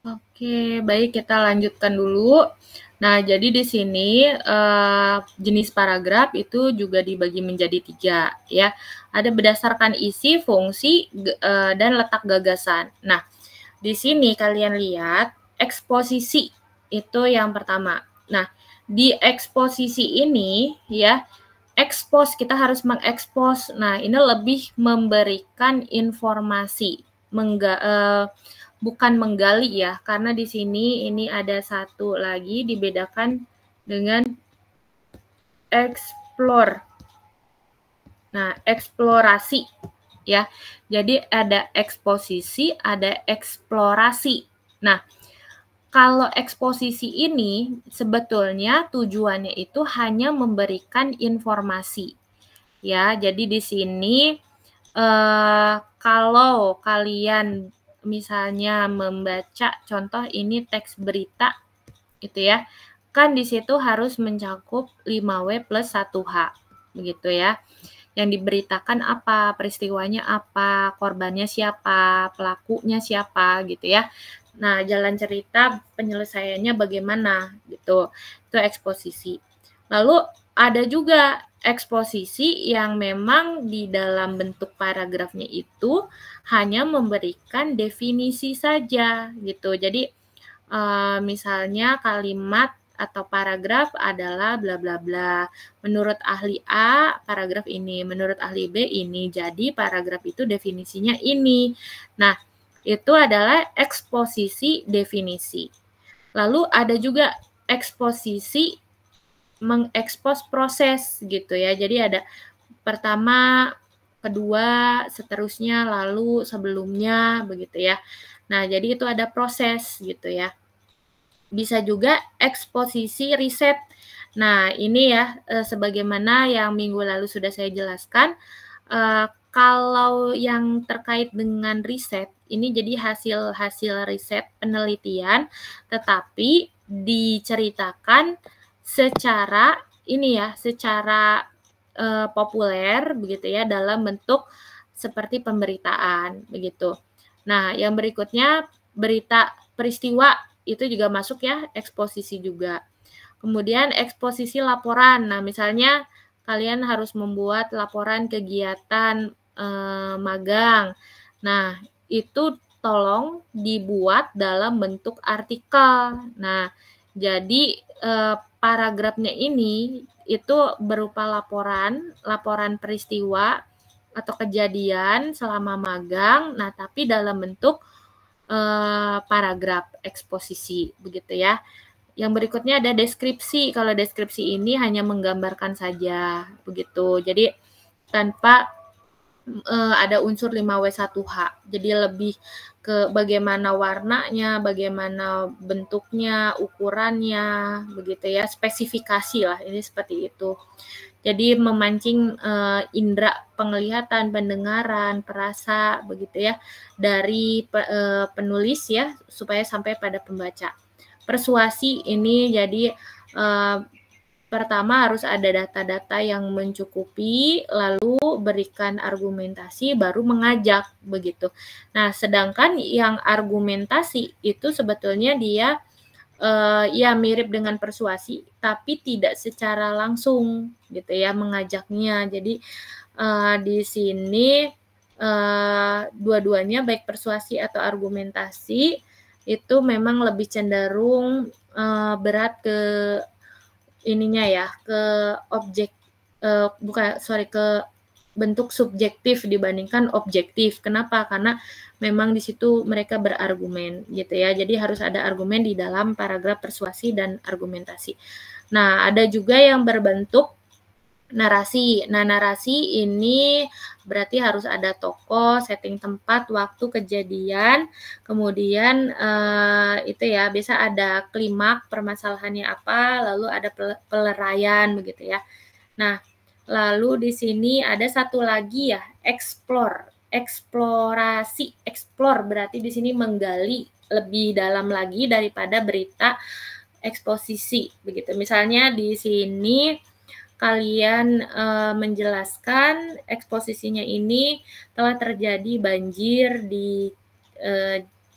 Oke, baik, kita lanjutkan dulu. Nah, jadi di sini jenis paragraf itu juga dibagi menjadi 3 ya. Ada berdasarkan isi, fungsi, dan letak gagasan. Nah, di sini kalian lihat eksposisi itu yang pertama. Nah, di eksposisi ini ya, kita harus mengekspos. Nah, ini lebih memberikan informasi, bukan menggali ya, karena di sini ini ada satu lagi dibedakan dengan explore. Nah, eksplorasi ya. Jadi ada eksposisi, ada eksplorasi. Nah, kalau eksposisi ini sebetulnya tujuannya itu hanya memberikan informasi. Ya, jadi di sini kalau kalian misalnya membaca contoh ini teks berita gitu ya, kan di situ harus mencakup 5W plus 1H begitu ya. Yang diberitakan apa, peristiwanya apa, korbannya siapa, pelakunya siapa gitu ya. Nah, jalan cerita penyelesaiannya bagaimana gitu. Itu eksposisi. Lalu ada juga eksposisi yang memang di dalam bentuk paragrafnya itu hanya memberikan definisi saja gitu. Jadi misalnya kalimat atau paragraf adalah bla bla bla. Menurut ahli A, paragraf ini. Menurut ahli B, ini. Jadi paragraf itu definisinya ini. Nah, itu adalah eksposisi definisi. Lalu ada juga eksposisi mengekspos proses gitu ya. Jadi ada pertama, kedua, seterusnya, lalu sebelumnya begitu ya. Nah, jadi itu ada proses gitu ya. Bisa juga eksposisi riset. Nah, ini ya sebagaimana yang minggu lalu sudah saya jelaskan, kalau yang terkait dengan riset, ini jadi hasil riset penelitian, tetapi diceritakan secara populer begitu ya, dalam bentuk seperti pemberitaan begitu. Nah, yang berikutnya berita peristiwa itu juga masuk ya, eksposisi juga. Kemudian eksposisi laporan. Nah, misalnya kalian harus membuat laporan kegiatan magang. Nah, itu tolong dibuat dalam bentuk artikel. Nah, jadi paragrafnya ini itu berupa laporan peristiwa atau kejadian selama magang. Nah, tapi dalam bentuk paragraf eksposisi begitu ya. Yang berikutnya ada deskripsi. Kalau deskripsi ini hanya menggambarkan saja begitu. Jadi tanpa ada unsur 5W1H. Jadi lebih ke bagaimana warnanya, bagaimana bentuknya, ukurannya, begitu ya, spesifikasi lah, ini seperti itu. Jadi memancing indera penglihatan, pendengaran, perasa, begitu ya, dari penulis ya, supaya sampai pada pembaca. Persuasi ini jadi pertama harus ada data-data yang mencukupi, lalu berikan argumentasi, baru mengajak begitu. Nah, sedangkan yang argumentasi itu sebetulnya dia ya mirip dengan persuasi, tapi tidak secara langsung gitu ya mengajaknya. Jadi di sini dua-duanya baik persuasi atau argumentasi itu memang lebih cenderung berat ke ininya ya, ke objek ke bentuk subjektif dibandingkan objektif. Kenapa? Karena memang di situ mereka berargumen gitu ya. Jadi harus ada argumen di dalam paragraf persuasi dan argumentasi. Nah, ada juga yang berbentuk narasi. Nah, narasi ini berarti harus ada tokoh, setting tempat, waktu, kejadian, kemudian itu ya, biasa ada klimaks, permasalahannya apa, lalu ada peleraian begitu ya. Nah, lalu di sini ada satu lagi ya, eksplorasi. Explore berarti di sini menggali lebih dalam lagi daripada berita eksposisi begitu. Misalnya di sini kalian menjelaskan eksposisinya ini telah terjadi banjir di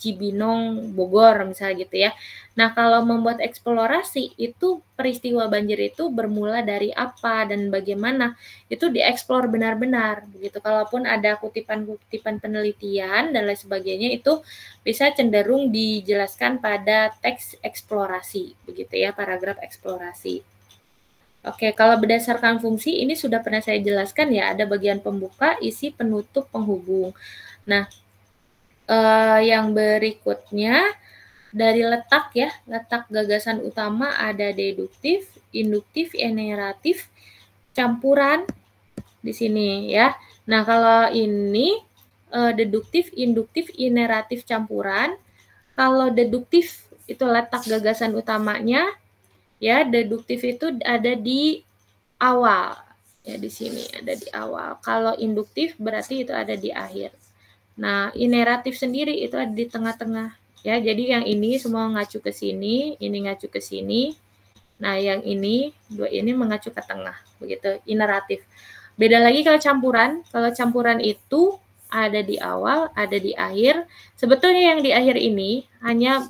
Cibinong, Bogor misalnya gitu ya. Nah, kalau membuat eksplorasi itu peristiwa banjir itu bermula dari apa dan bagaimana, itu dieksplor benar-benar begitu. Kalaupun ada kutipan-kutipan penelitian dan lain sebagainya, itu bisa cenderung dijelaskan pada teks eksplorasi begitu ya, paragraf eksplorasi. Oke, kalau berdasarkan fungsi ini sudah pernah saya jelaskan ya, ada bagian pembuka, isi, penutup, penghubung. Nah, yang berikutnya dari letak ya, letak gagasan utama ada deduktif, induktif, enumeratif, campuran di sini ya. Nah, kalau ini deduktif, induktif, enumeratif, campuran. Kalau deduktif itu letak gagasan utamanya ya, deduktif itu ada di awal ya, di sini ada di awal. Kalau induktif berarti itu ada di akhir. Nah, enumeratif sendiri itu ada di tengah-tengah ya. Jadi yang ini semua ngacu ke sini, ini ngacu ke sini. Nah, yang ini dua ini mengacu ke tengah, begitu enumeratif. Beda lagi kalau campuran. Kalau campuran itu ada di awal, ada di akhir. Sebetulnya yang di akhir ini hanya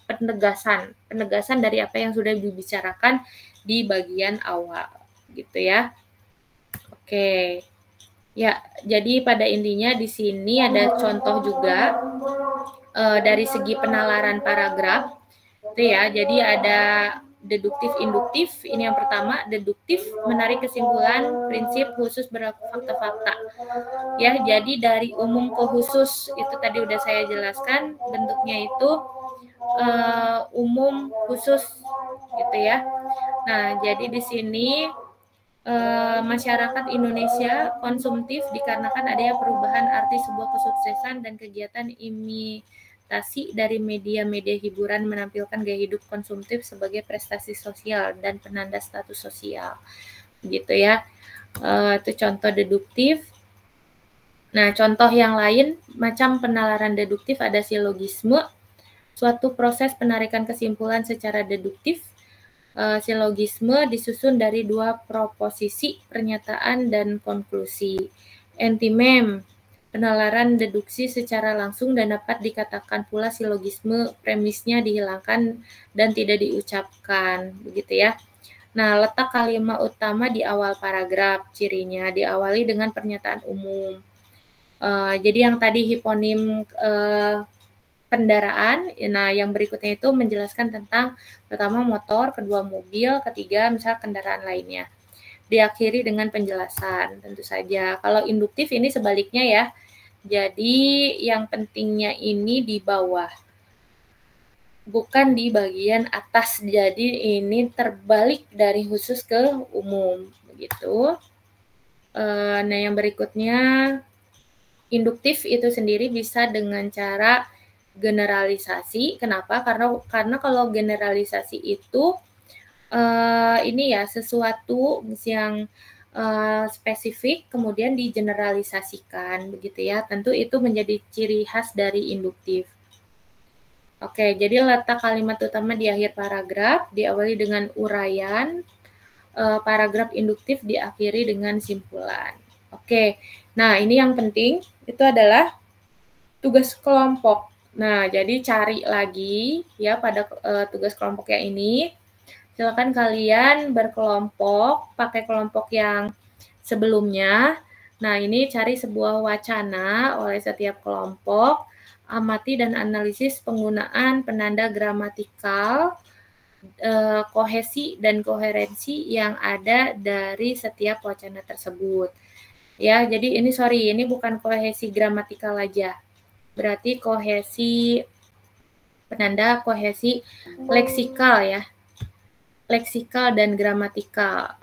penegasan dari apa yang sudah dibicarakan di bagian awal, gitu ya. Oke. Ya, jadi pada intinya di sini ada contoh juga dari segi penalaran paragraf, itu ya. Jadi ada deduktif, induktif. Ini yang pertama, deduktif menarik kesimpulan, prinsip khusus berlaku fakta-fakta. Ya, jadi dari umum ke khusus itu tadi udah saya jelaskan, bentuknya itu umum khusus, gitu ya. Nah, jadi di sini masyarakat Indonesia konsumtif dikarenakan adanya perubahan arti sebuah kesuksesan dan kegiatan imitasi dari media-media hiburan menampilkan gaya hidup konsumtif sebagai prestasi sosial dan penanda status sosial, gitu ya. Itu contoh deduktif. Nah, contoh yang lain macam penalaran deduktif ada silogisme, suatu proses penarikan kesimpulan secara deduktif. Silogisme disusun dari dua proposisi, pernyataan dan konklusi. Antimem, penalaran deduksi secara langsung dan dapat dikatakan pula silogisme, premisnya dihilangkan dan tidak diucapkan, begitu ya. Nah, letak kalimat utama di awal paragraf, cirinya diawali dengan pernyataan umum. Jadi yang tadi hiponim kendaraan, nah yang berikutnya itu menjelaskan tentang pertama motor, kedua mobil, ketiga misal kendaraan lainnya. Diakhiri dengan penjelasan tentu saja. Kalau induktif ini sebaliknya ya. Jadi yang pentingnya ini di bawah, bukan di bagian atas. Jadi ini terbalik dari khusus ke umum, begitu. Nah yang berikutnya induktif itu sendiri bisa dengan cara generalisasi. Kenapa? Karena kalau generalisasi itu ini ya sesuatu yang spesifik kemudian digeneralisasikan, begitu ya. Tentu itu menjadi ciri khas dari induktif. Oke, jadi letak kalimat utama di akhir paragraf, diawali dengan uraian, paragraf induktif diakhiri dengan simpulan. Oke, nah ini yang penting itu adalah tugas kelompok. Nah, jadi cari lagi ya pada tugas kelompoknya ini. Silakan kalian berkelompok, pakai kelompok yang sebelumnya. Nah, ini cari sebuah wacana oleh setiap kelompok, amati dan analisis penggunaan penanda gramatikal, kohesi dan koherensi yang ada dari setiap wacana tersebut. Ya, jadi ini bukan kohesi gramatikal aja. Berarti kohesi penanda kohesi leksikal ya. Leksikal dan gramatikal.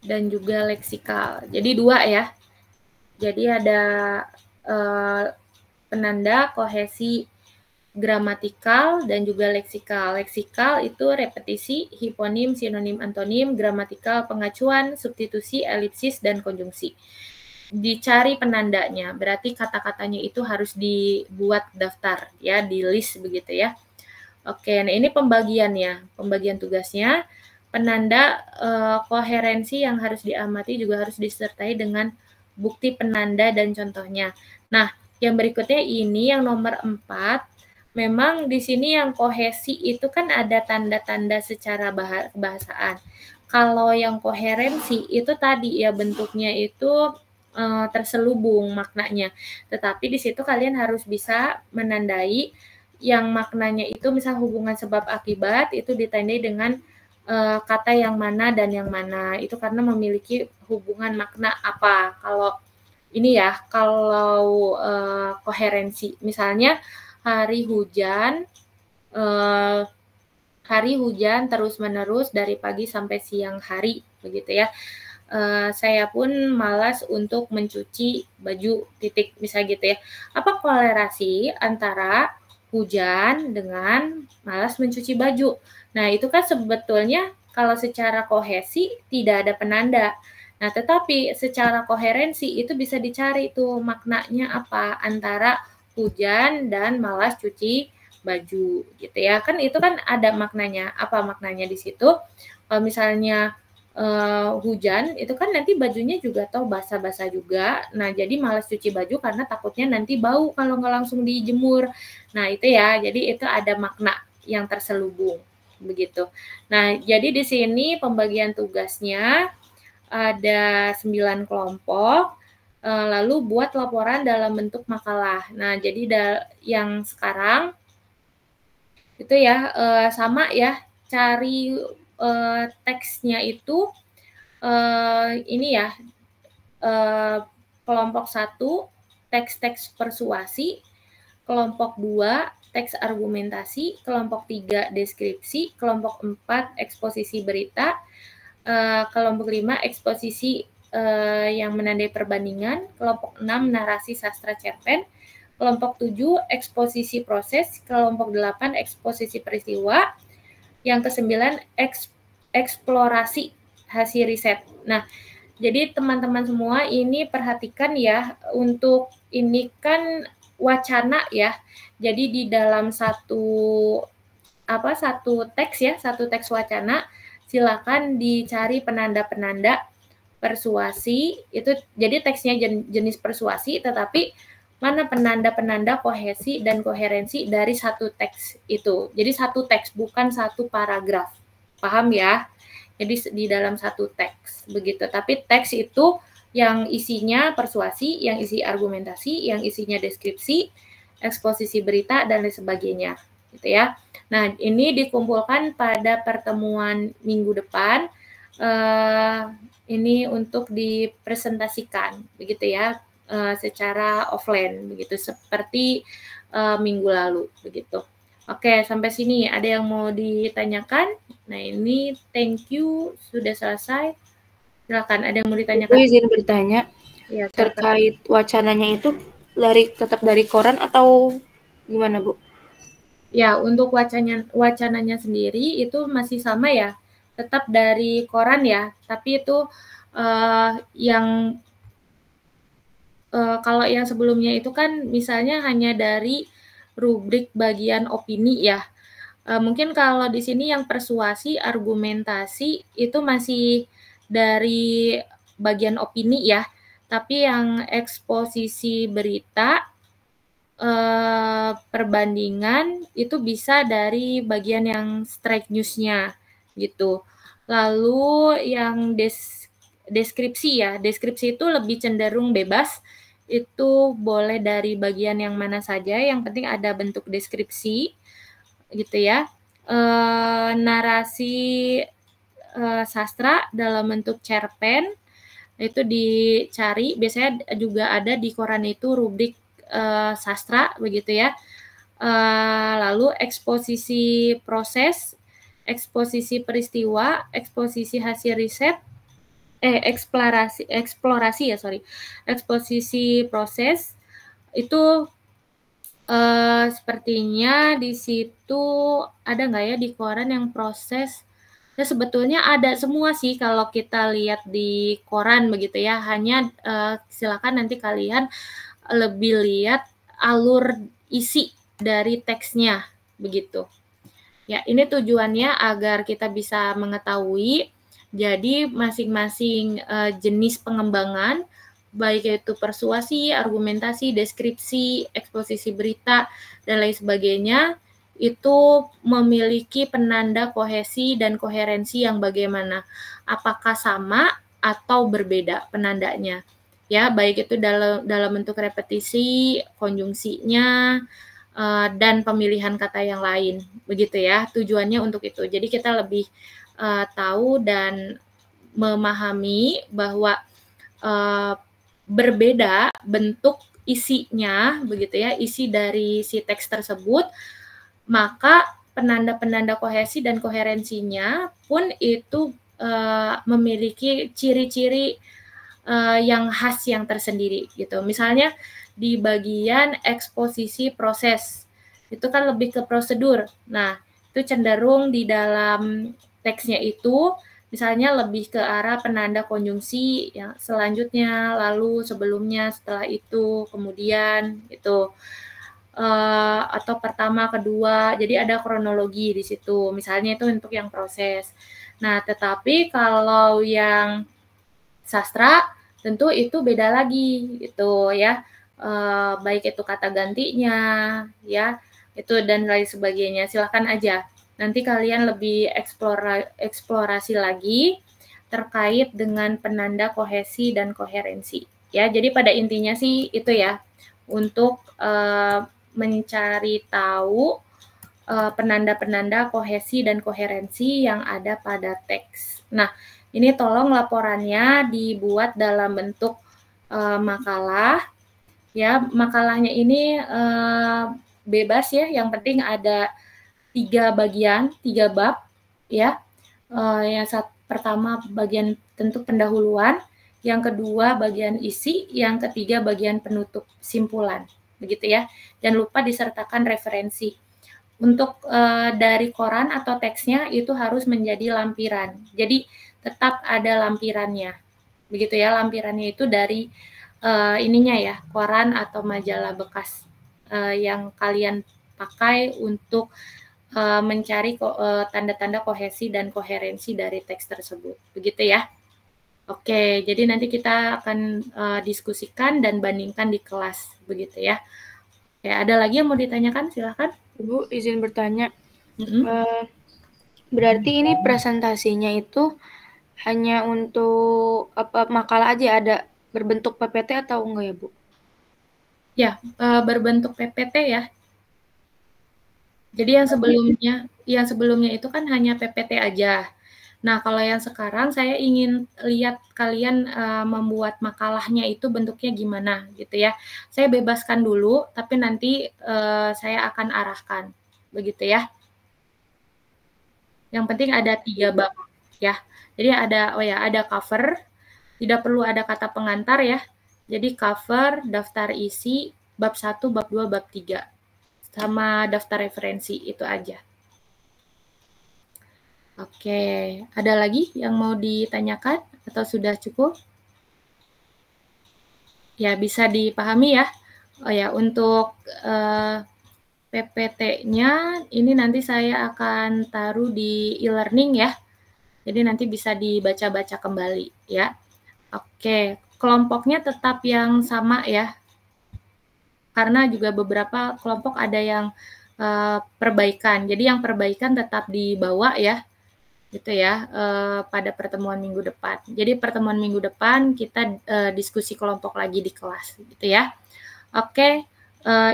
Dan juga leksikal. Jadi dua ya. Jadi ada penanda kohesi gramatikal dan juga leksikal. Leksikal itu repetisi, hiponim, sinonim, antonim, gramatikal, pengacuan, substitusi, elipsis, dan konjungsi. Dicari penandanya, berarti kata-katanya itu harus dibuat daftar, ya, di list begitu ya. Oke, nah ini pembagiannya, pembagian tugasnya. Penanda koherensi yang harus diamati juga harus disertai dengan bukti penanda dan contohnya. Nah, yang berikutnya ini yang nomor 4, memang di sini yang kohesi itu kan ada tanda-tanda secara bahasaan. Kalau yang koherensi itu tadi ya bentuknya itu terselubung maknanya. Tetapi di situ kalian harus bisa menandai yang maknanya itu misal hubungan sebab akibat itu ditandai dengan kata yang mana dan yang mana. Itu karena memiliki hubungan makna apa. Kalau ini ya, kalau koherensi. Misalnya hari hujan terus-menerus dari pagi sampai siang hari, begitu ya. Saya pun malas untuk mencuci baju, titik, misalnya gitu ya. Apa kolerasi antara hujan dengan malas mencuci baju? Nah, itu kan sebetulnya kalau secara kohesi tidak ada penanda. Nah, tetapi secara koherensi itu bisa dicari tuh maknanya apa antara hujan dan malas cuci baju gitu ya. Kan itu kan ada maknanya. Apa maknanya di situ? Kalau misalnya hujan itu kan nanti bajunya juga basah-basah juga. Nah, jadi malas cuci baju karena takutnya nanti bau kalau nggak langsung dijemur. Nah, itu ya. Jadi itu ada makna yang terselubung begitu. Nah, jadi di sini pembagian tugasnya ada 9 kelompok. Lalu buat laporan dalam bentuk makalah. Nah, jadi yang sekarang itu ya sama ya, cari teksnya itu ini ya, kelompok 1 teks-teks persuasi, kelompok 2 teks argumentasi, kelompok 3 deskripsi, kelompok 4 eksposisi berita, kelompok 5 eksposisi yang menandai perbandingan, kelompok 6 narasi sastra cerpen, kelompok 7 eksposisi proses, kelompok 8 eksposisi peristiwa, yang ke-9 eksplorasi hasil riset. Nah, jadi teman-teman semua ini perhatikan ya, untuk ini kan wacana ya. Jadi di dalam satu teks wacana, silakan dicari penanda-penanda persuasi. Itu jadi teksnya jenis persuasi, tetapi mana penanda-penanda kohesi dan koherensi dari satu teks itu. Jadi satu teks, bukan satu paragraf. Paham ya? Jadi di dalam satu teks begitu. Tapi teks itu yang isinya persuasi, yang isi argumentasi, yang isinya deskripsi, eksposisi berita dan lain sebagainya, gitu ya. Nah, ini dikumpulkan pada pertemuan minggu depan. Ini untuk dipresentasikan, begitu ya, secara offline, begitu seperti minggu lalu, begitu. Oke, sampai sini ada yang mau ditanyakan? Nah, ini thank you, sudah selesai. Silakan, ada yang mau ditanyakan? Aku izin bertanya, ya, terkait wacananya itu tetap dari koran atau gimana, Bu? Ya, untuk wacananya sendiri itu masih sama ya, tetap dari koran ya, tapi itu yang kalau yang sebelumnya itu kan misalnya hanya dari rubrik bagian opini ya. Mungkin kalau di sini yang persuasi, argumentasi itu masih dari bagian opini ya. Tapi yang eksposisi berita, perbandingan itu bisa dari bagian yang strike news-nya gitu. Lalu yang deskripsi ya, deskripsi itu lebih cenderung bebas. Itu boleh dari bagian yang mana saja, yang penting ada bentuk deskripsi gitu ya. Narasi sastra dalam bentuk cerpen itu dicari, biasanya juga ada di koran itu rubrik sastra begitu ya. Lalu eksposisi proses, eksposisi peristiwa, eksposisi hasil riset, eksposisi proses itu sepertinya di situ ada nggak ya di koran yang proses? Ya sebetulnya ada semua sih kalau kita lihat di koran begitu ya. Hanya silakan nanti kalian lebih lihat alur isi dari teksnya begitu. Ya, ini tujuannya agar kita bisa mengetahui jadi masing-masing jenis pengembangan, baik itu persuasi, argumentasi, deskripsi, eksposisi berita, dan lain sebagainya, itu memiliki penanda kohesi dan koherensi yang bagaimana. Apakah sama atau berbeda penandanya? Ya, baik itu dalam bentuk repetisi, konjungsinya, dan pemilihan kata yang lain. Begitu ya, tujuannya untuk itu. Jadi kita lebih tahu dan memahami bahwa berbeda bentuk isinya, begitu ya, isi dari si teks tersebut, maka penanda-penanda kohesi dan koherensinya pun itu memiliki ciri-ciri yang khas yang tersendiri gitu. Misalnya di bagian eksposisi proses, itu kan lebih ke prosedur. Nah, itu cenderung di dalam teksnya itu misalnya lebih ke arah penanda konjungsi yang selanjutnya, lalu sebelumnya, setelah itu, kemudian itu atau pertama, kedua, jadi ada kronologi di situ. Misalnya itu untuk yang proses. Nah, tetapi kalau yang sastra tentu itu beda lagi gitu ya. Baik itu kata gantinya ya, itu dan lain sebagainya. Silakan aja. Nanti kalian lebih eksplorasi lagi terkait dengan penanda kohesi dan koherensi. Ya, jadi pada intinya sih itu ya, untuk mencari tahu penanda-penanda kohesi dan koherensi yang ada pada teks. Nah, ini tolong laporannya dibuat dalam bentuk makalah. Ya, makalahnya ini bebas ya, yang penting ada 3 bagian, 3 bab ya. Yang pertama bagian tentu pendahuluan, yang kedua bagian isi, yang ketiga bagian penutup simpulan, begitu ya. Jangan lupa disertakan referensi. Untuk dari koran atau teksnya itu harus menjadi lampiran. Jadi tetap ada lampirannya, begitu ya. Lampirannya itu dari ininya ya, koran atau majalah bekas yang kalian pakai untuk mencari tanda-tanda kohesi dan koherensi dari teks tersebut, begitu ya. Oke, jadi nanti kita akan diskusikan dan bandingkan di kelas, begitu ya. Oke, ada lagi yang mau ditanyakan? Silahkan. Ibu, izin bertanya. Berarti ini presentasinya itu hanya untuk makalah aja, ada berbentuk PPT atau enggak ya, Bu? Ya, berbentuk PPT ya. Jadi yang sebelumnya itu kan hanya PPT aja. Nah, kalau yang sekarang saya ingin lihat kalian membuat makalahnya itu bentuknya gimana gitu ya. Saya bebaskan dulu, tapi nanti saya akan arahkan, begitu ya. Yang penting ada 3 bab ya. Jadi ada cover, tidak perlu ada kata pengantar ya. Jadi cover, daftar isi, bab 1, bab 2, bab 3. Sama daftar referensi, itu aja. Oke, ada lagi yang mau ditanyakan atau sudah cukup? Ya, bisa dipahami ya. Oh ya, untuk PPT-nya ini nanti saya akan taruh di e-learning ya. Jadi nanti bisa dibaca-baca kembali ya. Oke, kelompoknya tetap yang sama ya. Karena juga beberapa kelompok ada yang perbaikan. Jadi yang perbaikan tetap dibawa ya. Gitu ya, pada pertemuan minggu depan. Jadi pertemuan minggu depan kita diskusi kelompok lagi di kelas, gitu ya. Oke,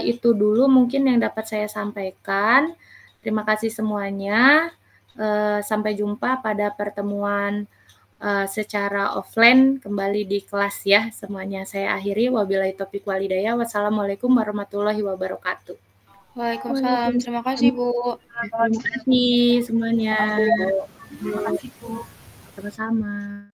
itu dulu mungkin yang dapat saya sampaikan. Terima kasih semuanya. Sampai jumpa pada pertemuan secara offline kembali di kelas ya. Semuanya saya akhiri. Wabillahi taufiq wal hidayah. Wassalamualaikum warahmatullahi wabarakatuh. Waalaikumsalam. Terima kasih, Bu. Terima kasih semuanya. Terima kasih, Bu. Sama-sama.